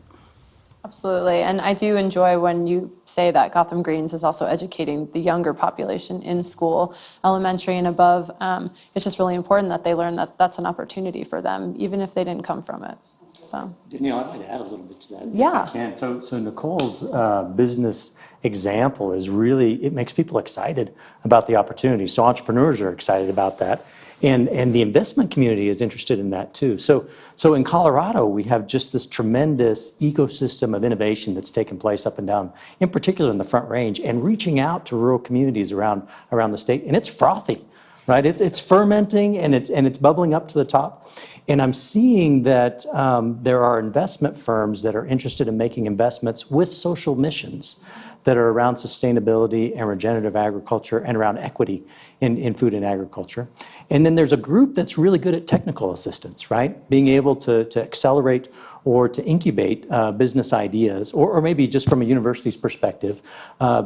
Absolutely. And I do enjoy when you say that Gotham Greens is also educating the younger population in school, elementary and above. It's just really important that they learn that that's an opportunity for them, even if they didn't come from it. So, Danielle, I'd like to add a little bit to that. Yeah. If I can. So Nicole's business example is really, it makes people excited about the opportunity. So entrepreneurs are excited about that. And the investment community is interested in that too. So in Colorado, we have just this tremendous ecosystem of innovation that's taken place up and down, in particular in the Front Range, and reaching out to rural communities around the state. And it's frothy, right? It's fermenting and it's bubbling up to the top. And I'm seeing that there are investment firms that are interested in making investments with social missions that are around sustainability and regenerative agriculture and around equity in food and agriculture. And then there's a group that's really good at technical assistance, right? Being able to accelerate or to incubate business ideas, or maybe just from a university's perspective,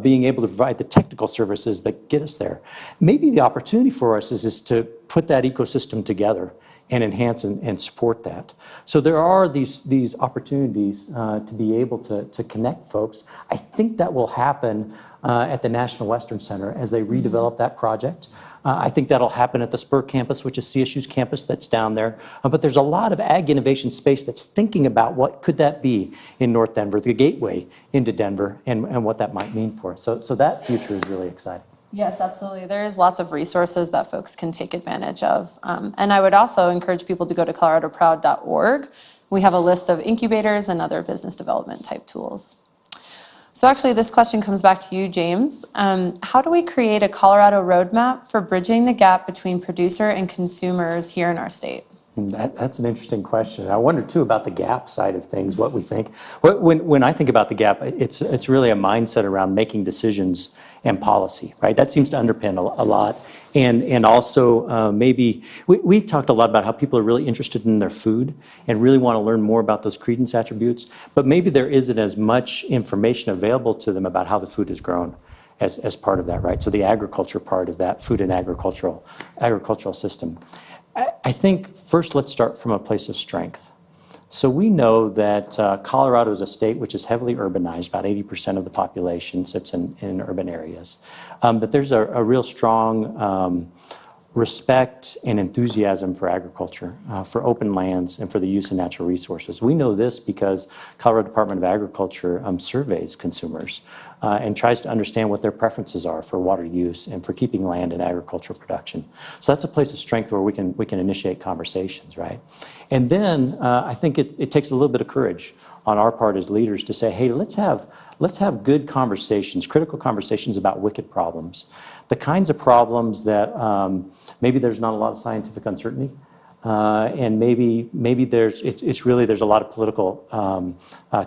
being able to provide the technical services that get us there. Maybe the opportunity for us is to put that ecosystem together and enhance and support that. So there are these opportunities to be able to connect folks. I think that will happen at the National Western Center as they redevelop that project. I think that'll happen at the Spur campus, which is CSU's campus that's down there. But there's a lot of ag innovation space that's thinking about what could that be in North Denver, the gateway into Denver, and what that might mean for us. So that future is really exciting. Yes, absolutely. There is lots of resources that folks can take advantage of. And I would also encourage people to go to coloradoproud.org. We have a list of incubators and other business development type tools. So actually, this question comes back to you, James. How do we create a Colorado roadmap for bridging the gap between producer and consumers here in our state? That's an interesting question. I wonder too about the gap side of things, what we think. When I think about the gap, it's really a mindset around making decisions and policy, right? That seems to underpin a lot. And also maybe, we talked a lot about how people are really interested in their food and really want to learn more about those credence attributes, but maybe there isn't as much information available to them about how the food is grown as part of that, right? So the agriculture part of that food and agricultural system. I think first let's start from a place of strength. So we know that Colorado is a state which is heavily urbanized. About 80% of the population sits in urban areas. But there's a real strong respect and enthusiasm for agriculture, for open lands, and for the use of natural resources. We know this because Colorado Department of Agriculture surveys consumers and tries to understand what their preferences are for water use and for keeping land in agricultural production. So that's a place of strength where we can initiate conversations, right? And then I think it takes a little bit of courage on our part as leaders to say, hey, let's have good conversations, critical conversations about wicked problems. The kinds of problems that maybe there's not a lot of scientific uncertainty, and maybe there's a lot of political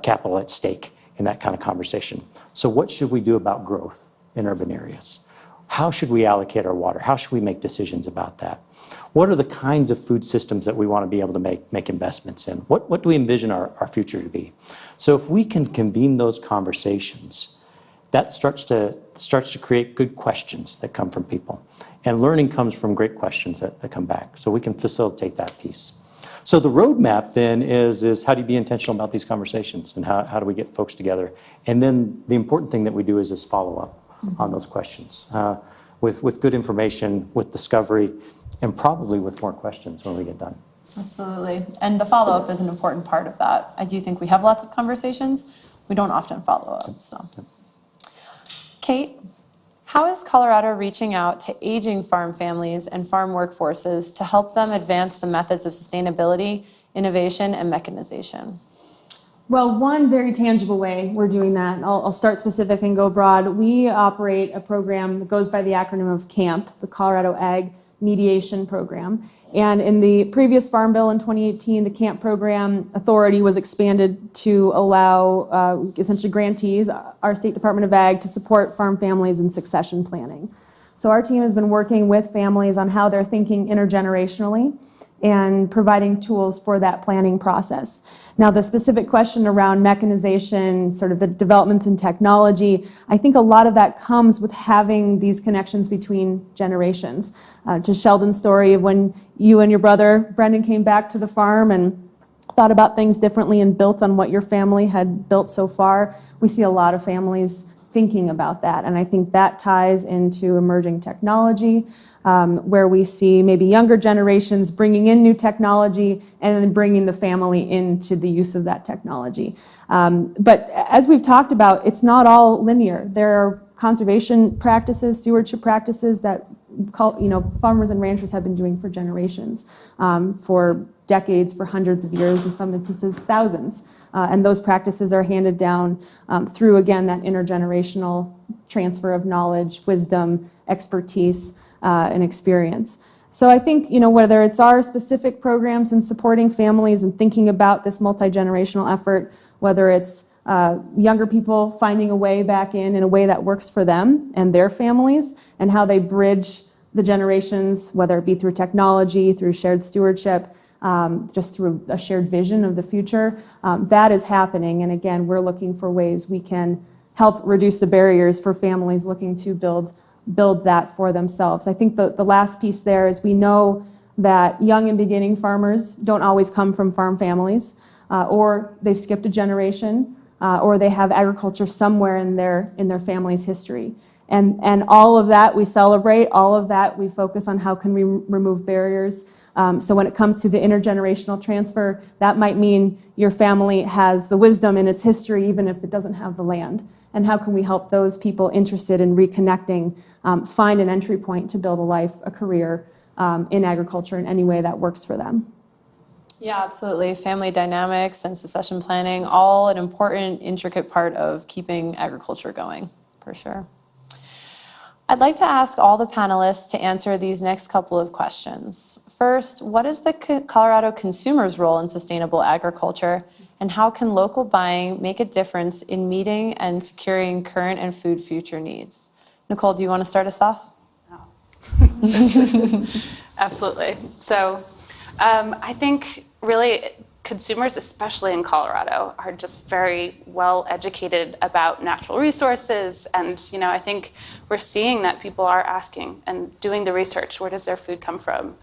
capital at stake in that kind of conversation. So what should we do about growth in urban areas? How should we allocate our water? How should we make decisions about that? What are the kinds of food systems that we want to be able to make investments in? What do we envision our future to be? So if we can convene those conversations, that starts to create good questions that come from people. And learning comes from great questions that come back. So we can facilitate that piece. So the roadmap then is how do you be intentional about these conversations, and how do we get folks together? And then the important thing that we do is this follow-up on those questions with good information, with discovery, and probably with more questions when we get done. Absolutely. And the follow-up is an important part of that. I do think we have lots of conversations. We don't often follow up. So, Kate, how is Colorado reaching out to aging farm families and farm workforces to help them advance the methods of sustainability, innovation, and mechanization? Well, one very tangible way we're doing that, I'll start specific and go broad. We operate a program that goes by the acronym of CAMP, the Colorado Ag Mediation Program. And in the previous Farm Bill in 2018, the CAMP program authority was expanded to allow essentially grantees, our State Department of Ag, to support farm families in succession planning. So our team has been working with families on how they're thinking intergenerationally and providing tools for that planning process. Now, the specific question around mechanization, sort of the developments in technology, I think a lot of that comes with having these connections between generations. To Sheldon's story of when you and your brother, Brendan, came back to the farm and thought about things differently and built on what your family had built so far, we see a lot of families thinking about that. And I think that ties into emerging technology, where we see maybe younger generations bringing in new technology and then bringing the family into the use of that technology. But as we've talked about, it's not all linear. There are conservation practices, stewardship practices that farmers and ranchers have been doing for generations, for decades, for hundreds of years, in some instances thousands. And those practices are handed down through, again, that intergenerational transfer of knowledge, wisdom, expertise, and experience. So I think, whether it's our specific programs in supporting families and thinking about this multi-generational effort, whether it's younger people finding a way back in a way that works for them and their families, and how they bridge the generations, whether it be through technology, through shared stewardship, just through a shared vision of the future, that is happening. And again, we're looking for ways we can help reduce the barriers for families looking to build that for themselves. I think the last piece there is we know that young and beginning farmers don't always come from farm families, or they've skipped a generation, or they have agriculture somewhere in their family's history. And all of that we celebrate, all of that we focus on how can we remove barriers. So when it comes to the intergenerational transfer, that might mean your family has the wisdom in its history, even if it doesn't have the land. And how can we help those people interested in reconnecting find an entry point to build a life, a career in agriculture in any way that works for them? Yeah, absolutely. Family dynamics and succession planning, all an important, intricate part of keeping agriculture going, for sure. I'd like to ask all the panelists to answer these next couple of questions. First, what is the Colorado consumer's role in sustainable agriculture, and how can local buying make a difference in meeting and securing current and food future needs? Nicole, do you want to start us off? Absolutely. So I think really consumers, especially in Colorado, are just very well educated about natural resources. And, I think we're seeing that people are asking and doing the research. Where does their food come from?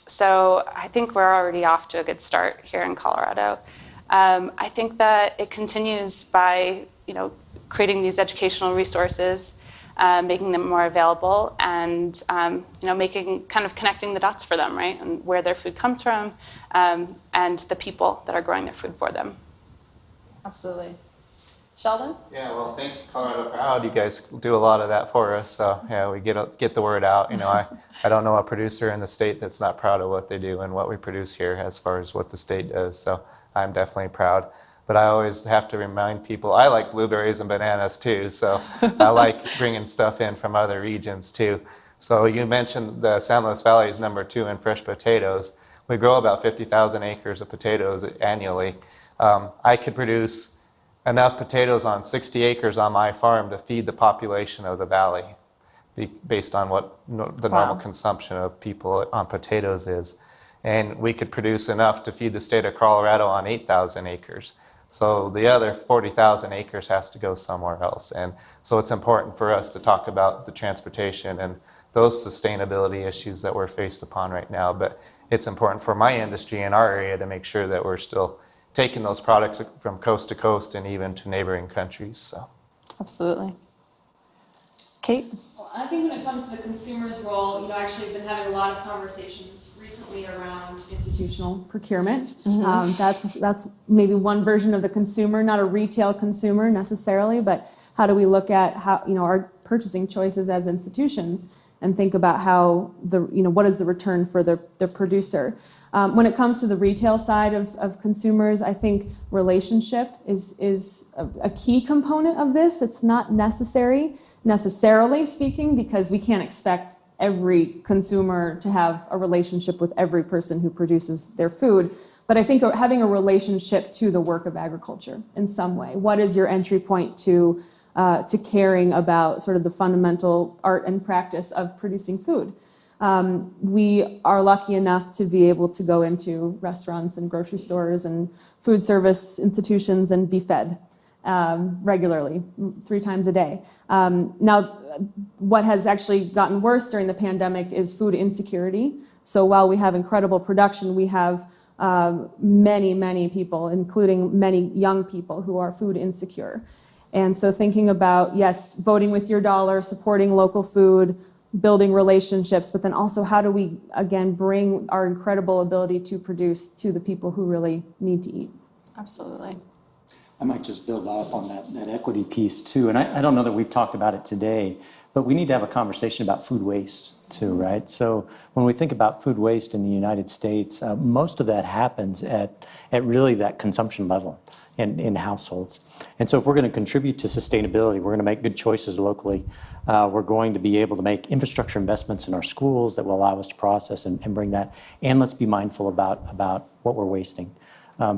So I think we're already off to a good start here in Colorado. I think that it continues by, creating these educational resources, making them more available, and connecting the dots for them, right? And where their food comes from, and the people that are growing their food for them. Absolutely. Sheldon? Yeah, well, thanks to Colorado Proud. You guys do a lot of that for us. So yeah, we get the word out. I don't know a producer in the state that's not proud of what they do and what we produce here as far as what the state does. So I'm definitely proud. But I always have to remind people, I like blueberries and bananas too, so I like bringing stuff in from other regions too. So you mentioned the San Luis Valley is #2 in fresh potatoes. We grow about 50,000 acres of potatoes annually. I could produce enough potatoes on 60 acres on my farm to feed the population of the valley, based on what the normal consumption of people on potatoes is. And we could produce enough to feed the state of Colorado on 8,000 acres. So the other 40,000 acres has to go somewhere else. And so it's important for us to talk about the transportation and those sustainability issues that we're faced upon right now. But it's important for my industry in our area to make sure that we're still taking those products from coast to coast and even to neighboring countries. So. Absolutely. Kate? Well, I think when it comes to the consumer's role, actually I've been having a lot of conversations recently around institutional procurement. That's maybe one version of the consumer, not a retail consumer necessarily, but how do we look at how, our purchasing choices as institutions and think about how what is the return for the producer. When it comes to the retail side of consumers, I think relationship is a key component of this. It's not necessarily speaking, because we can't expect every consumer to have a relationship with every person who produces their food. But I think having a relationship to the work of agriculture in some way. What is your entry point to caring about sort of the fundamental art and practice of producing food? We are lucky enough to be able to go into restaurants and grocery stores and food service institutions and be fed regularly, 3 times a day. Now, what has actually gotten worse during the pandemic is food insecurity. So while we have incredible production, we have many people, including many young people, who are food insecure. And so thinking about, yes, voting with your dollar, supporting local food, building relationships, but then also how do we, again, bring our incredible ability to produce to the people who really need to eat? Absolutely. I might just build off on that equity piece too. And I don't know that we've talked about it today, but we need to have a conversation about food waste too, right? So when we think about food waste in the United States, most of that happens at really that consumption level in households. And so if we're going to contribute to sustainability, we're going to make good choices locally. We're going to be able to make infrastructure investments in our schools that will allow us to process and bring that. And let's be mindful about what we're wasting,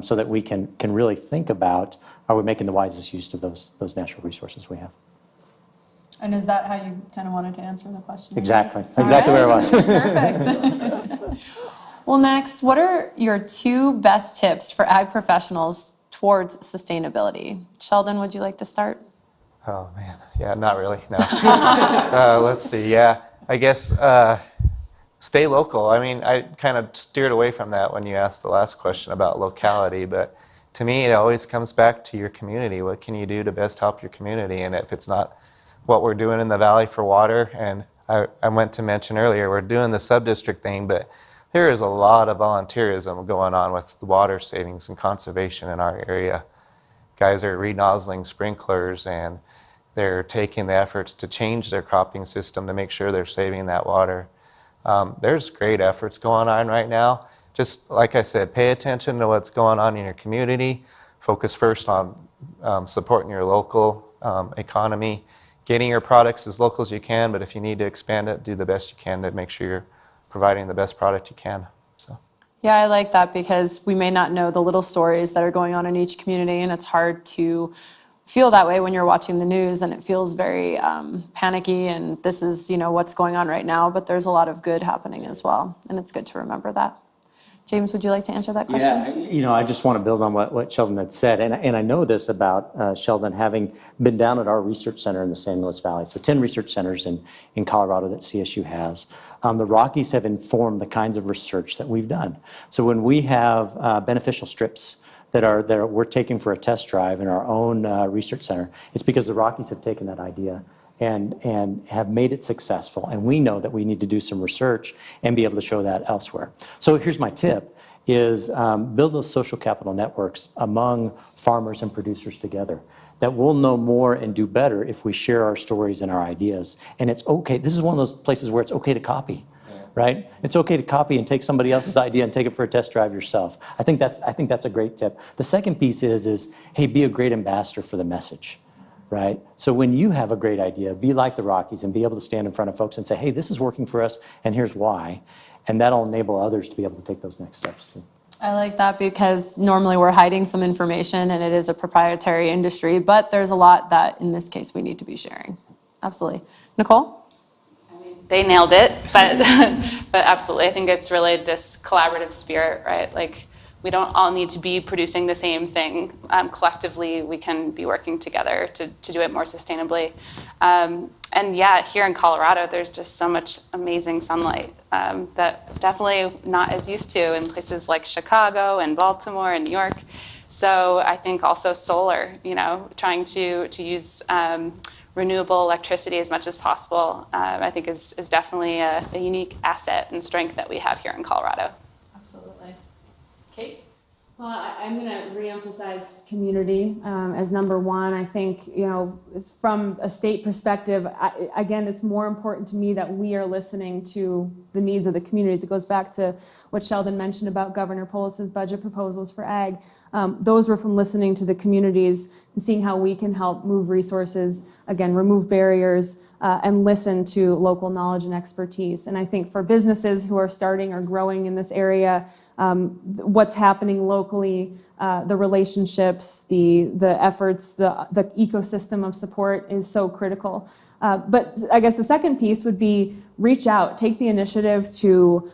so that we can really think about, are we making the wisest use of those natural resources we have? And is that how you kind of wanted to answer the question? Exactly. Exactly where I was. Perfect. Well, next, what are your 2 best tips for ag professionals towards sustainability? Sheldon, would you like to start? Oh man, yeah, not really, no. Let's see, yeah, I guess stay local. I mean, I kind of steered away from that when you asked the last question about locality, but to me it always comes back to your community. What can you do to best help your community? And if it's not what we're doing in the Valley for water, and I meant to mention earlier, we're doing the sub-district thing, but there is a lot of volunteerism going on with the water savings and conservation in our area. Guys are renozzling sprinklers, and they're taking the efforts to change their cropping system to make sure they're saving that water. There's great efforts going on right now. Just like I said, pay attention to what's going on in your community. Focus first on supporting your local economy, getting your products as local as you can, but if you need to expand it, do the best you can to make sure you're providing the best product you can. So. Yeah, I like that, because we may not know the little stories that are going on in each community, and it's hard to feel that way when you're watching the news and it feels very panicky and this is, what's going on right now, but there's a lot of good happening as well, and it's good to remember that. James, would you like to answer that question? Yeah, I just want to build on what Sheldon had said, and I know this about Sheldon having been down at our research center in the San Luis Valley. So 10 research centers in Colorado that CSU has. The Rockies have informed the kinds of research that we've done. So when we have beneficial strips that we're taking for a test drive in our own research center, it's because the Rockies have taken that idea and have made it successful. And we know that we need to do some research and be able to show that elsewhere. So here's my tip, is build those social capital networks among farmers and producers together. That we'll know more and do better if we share our stories and our ideas. And it's okay, this is one of those places where it's okay to copy. Right? It's okay to copy and take somebody else's idea and take it for a test drive yourself. I think that's a great tip. The second piece is hey, be a great ambassador for the message, right? So when you have a great idea, be like the Rockies and be able to stand in front of folks and say, hey, this is working for us and here's why. And that'll enable others to be able to take those next steps too. I like that because normally we're hiding some information and it is a proprietary industry, but there's a lot that in this case we need to be sharing. Absolutely. Nicole? They nailed it, but but absolutely, I think it's really this collaborative spirit, right? Like, we don't all need to be producing the same thing. Collectively, we can be working together to do it more sustainably. And yeah, here in Colorado, there's just so much amazing sunlight that definitely not as used to in places like Chicago and Baltimore and New York. So I think also solar, trying to use renewable electricity as much as possible, I think is definitely a unique asset and strength that we have here in Colorado. Absolutely. Kate? Well, I'm going to reemphasize community as number one. I think, from a state perspective, again, it's more important to me that we are listening to the needs of the communities. It goes back to what Sheldon mentioned about Governor Polis's budget proposals for ag. Those were from listening to the communities and seeing how we can help move resources, again, remove barriers, and listen to local knowledge and expertise. And I think for businesses who are starting or growing in this area, what's happening locally, the relationships, the efforts, the ecosystem of support is so critical. But I guess the second piece would be reach out, take the initiative to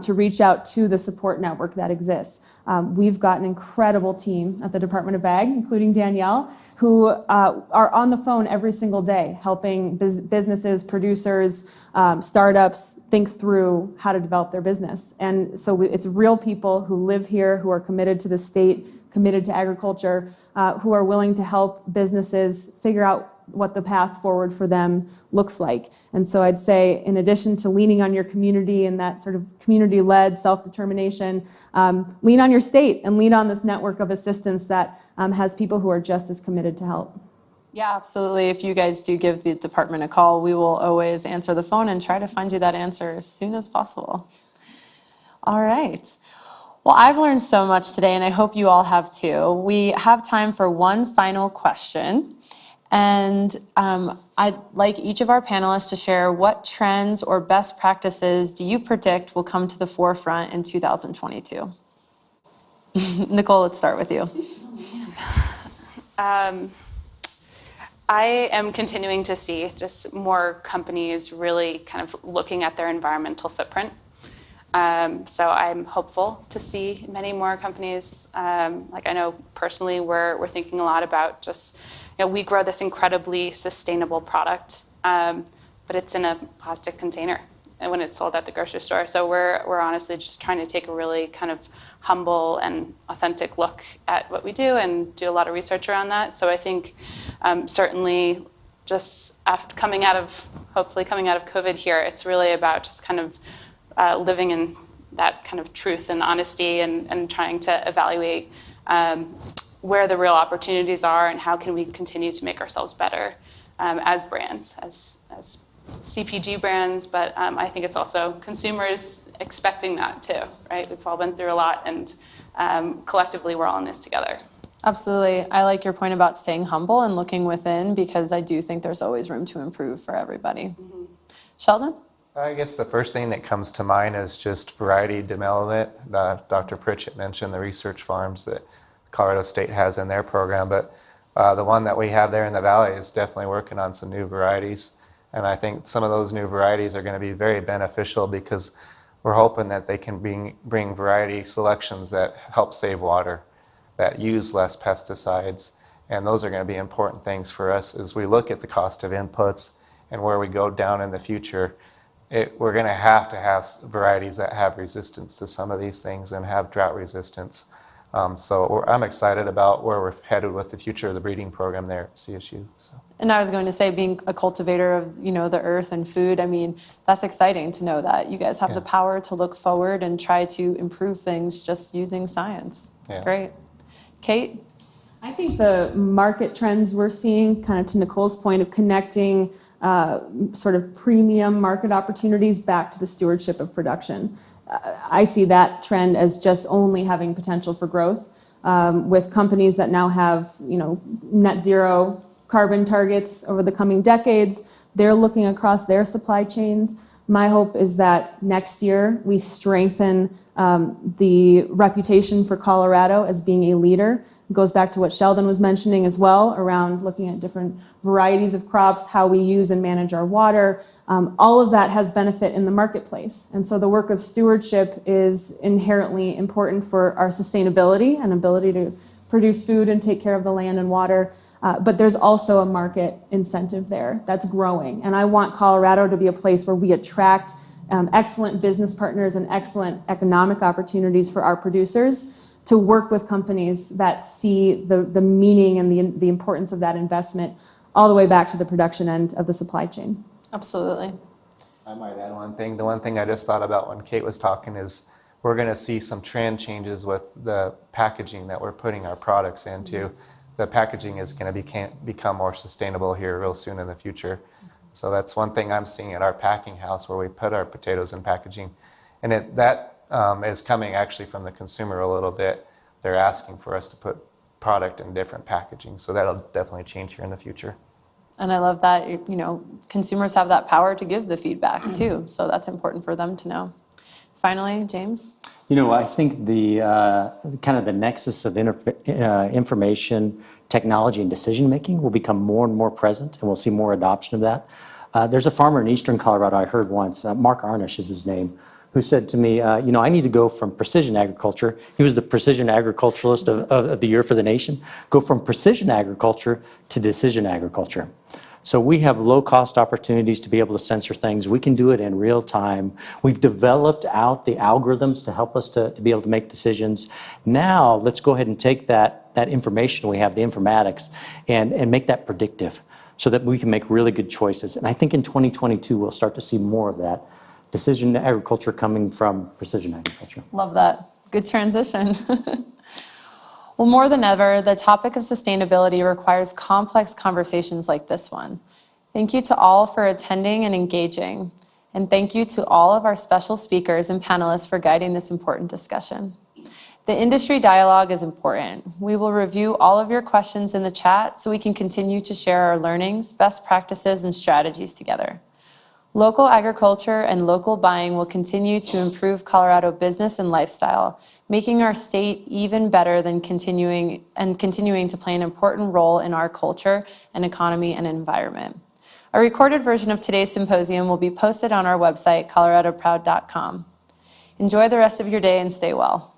reach out to the support network that exists. We've got an incredible team at the Department of Ag, including Danielle, who are on the phone every single day, helping businesses, producers, startups think through how to develop their business. And so it's real people who live here, who are committed to the state, committed to agriculture, who are willing to help businesses figure out what the path forward for them looks like. And so I'd say, in addition to leaning on your community and that sort of community-led self-determination, lean on your state and lean on this network of assistance that has people who are just as committed to help. Yeah, absolutely. If you guys do give the department a call, we will always answer the phone and try to find you that answer as soon as possible. All right. Well, I've learned so much today, and I hope you all have too. We have time for one final question. And I'd like each of our panelists to share what trends or best practices do you predict will come to the forefront in 2022? Nicole, let's start with you. I am continuing to see just more companies really kind of looking at their environmental footprint. So I'm hopeful to see many more companies. Like, I know personally we're thinking a lot about just, we grow this incredibly sustainable product, but it's in a plastic container when it's sold at the grocery store. So we're honestly just trying to take a really kind of humble and authentic look at what we do and do a lot of research around that. So I think certainly just after hopefully coming out of COVID here, it's really about just kind of living in that kind of truth and honesty and trying to evaluate where the real opportunities are and how can we continue to make ourselves better as brands, as CPG brands, but I think it's also consumers expecting that too, right? We've all been through a lot, and collectively we're all in this together. Absolutely. I like your point about staying humble and looking within, because I do think there's always room to improve for everybody. Mm-hmm. Sheldon? I guess the first thing that comes to mind is just variety development. Dr. Pritchett mentioned the research farms that Colorado State has in their program, but the one that we have there in the Valley is definitely working on some new varieties. And I think some of those new varieties are going to be very beneficial because we're hoping that they can bring variety selections that help save water, that use less pesticides. And those are going to be important things for us as we look at the cost of inputs and where we go down in the future. We're going to have varieties that have resistance to some of these things and have drought resistance. So I'm excited about where we're headed with the future of the breeding program there at CSU. So. And I was going to say, being a cultivator of the earth and food, I mean, that's exciting to know that you guys have the power to look forward and try to improve things just using science. It's great. Kate? I think the market trends we're seeing, kind of to Nicole's point of connecting sort of premium market opportunities back to the stewardship of production. I see that trend as just only having potential for growth with companies that now have, net zero carbon targets over the coming decades. They're looking across their supply chains My hope is that next year we strengthen the reputation for Colorado as being a leader. It goes back to what Sheldon was mentioning as well around looking at different varieties of crops, how we use and manage our water. All of that has benefit in the marketplace. And so the work of stewardship is inherently important for our sustainability and ability to produce food and take care of the land and water. But there's also a market incentive there that's growing. And I want Colorado to be a place where we attract excellent business partners and excellent economic opportunities for our producers to work with companies that see the meaning and the importance of that investment all the way back to the production end of the supply chain. Absolutely. I might add one thing. The one thing I just thought about when Kate was talking is we're going to see some trend changes with the packaging that we're putting our products into. The packaging is going to become more sustainable here real soon in the future. So that's one thing I'm seeing at our packing house where we put our potatoes in packaging. And that is coming actually from the consumer a little bit. They're asking for us to put product in different packaging. So that'll definitely change here in the future. And I love that, consumers have that power to give the feedback too. So that's important for them to know. Finally, James? I think the kind of the nexus of information, technology, and decision-making will become more and more present, and we'll see more adoption of that. There's a farmer in eastern Colorado I heard once, Mark Arnish is his name, who said to me, I need to go from precision agriculture. He was the precision agriculturalist of the year for the nation. Go from precision agriculture to decision agriculture. So we have low-cost opportunities to be able to sensor things. We can do it in real time. We've developed out the algorithms to help us to be able to make decisions. Now, let's go ahead and take that information we have, the informatics, and make that predictive so that we can make really good choices. And I think in 2022, we'll start to see more of that. Decision agriculture coming from precision agriculture. Love that. Good transition. Well, more than ever, the topic of sustainability requires complex conversations like this one. Thank you to all for attending and engaging. And thank you to all of our special speakers and panelists for guiding this important discussion. The industry dialogue is important. We will review all of your questions in the chat so we can continue to share our learnings, best practices, and strategies together. Local agriculture and local buying will continue to improve Colorado business and lifestyle, making our state even better than continuing to play an important role in our culture and economy and environment. A recorded version of today's symposium will be posted on our website, coloradoproud.com. Enjoy the rest of your day and stay well.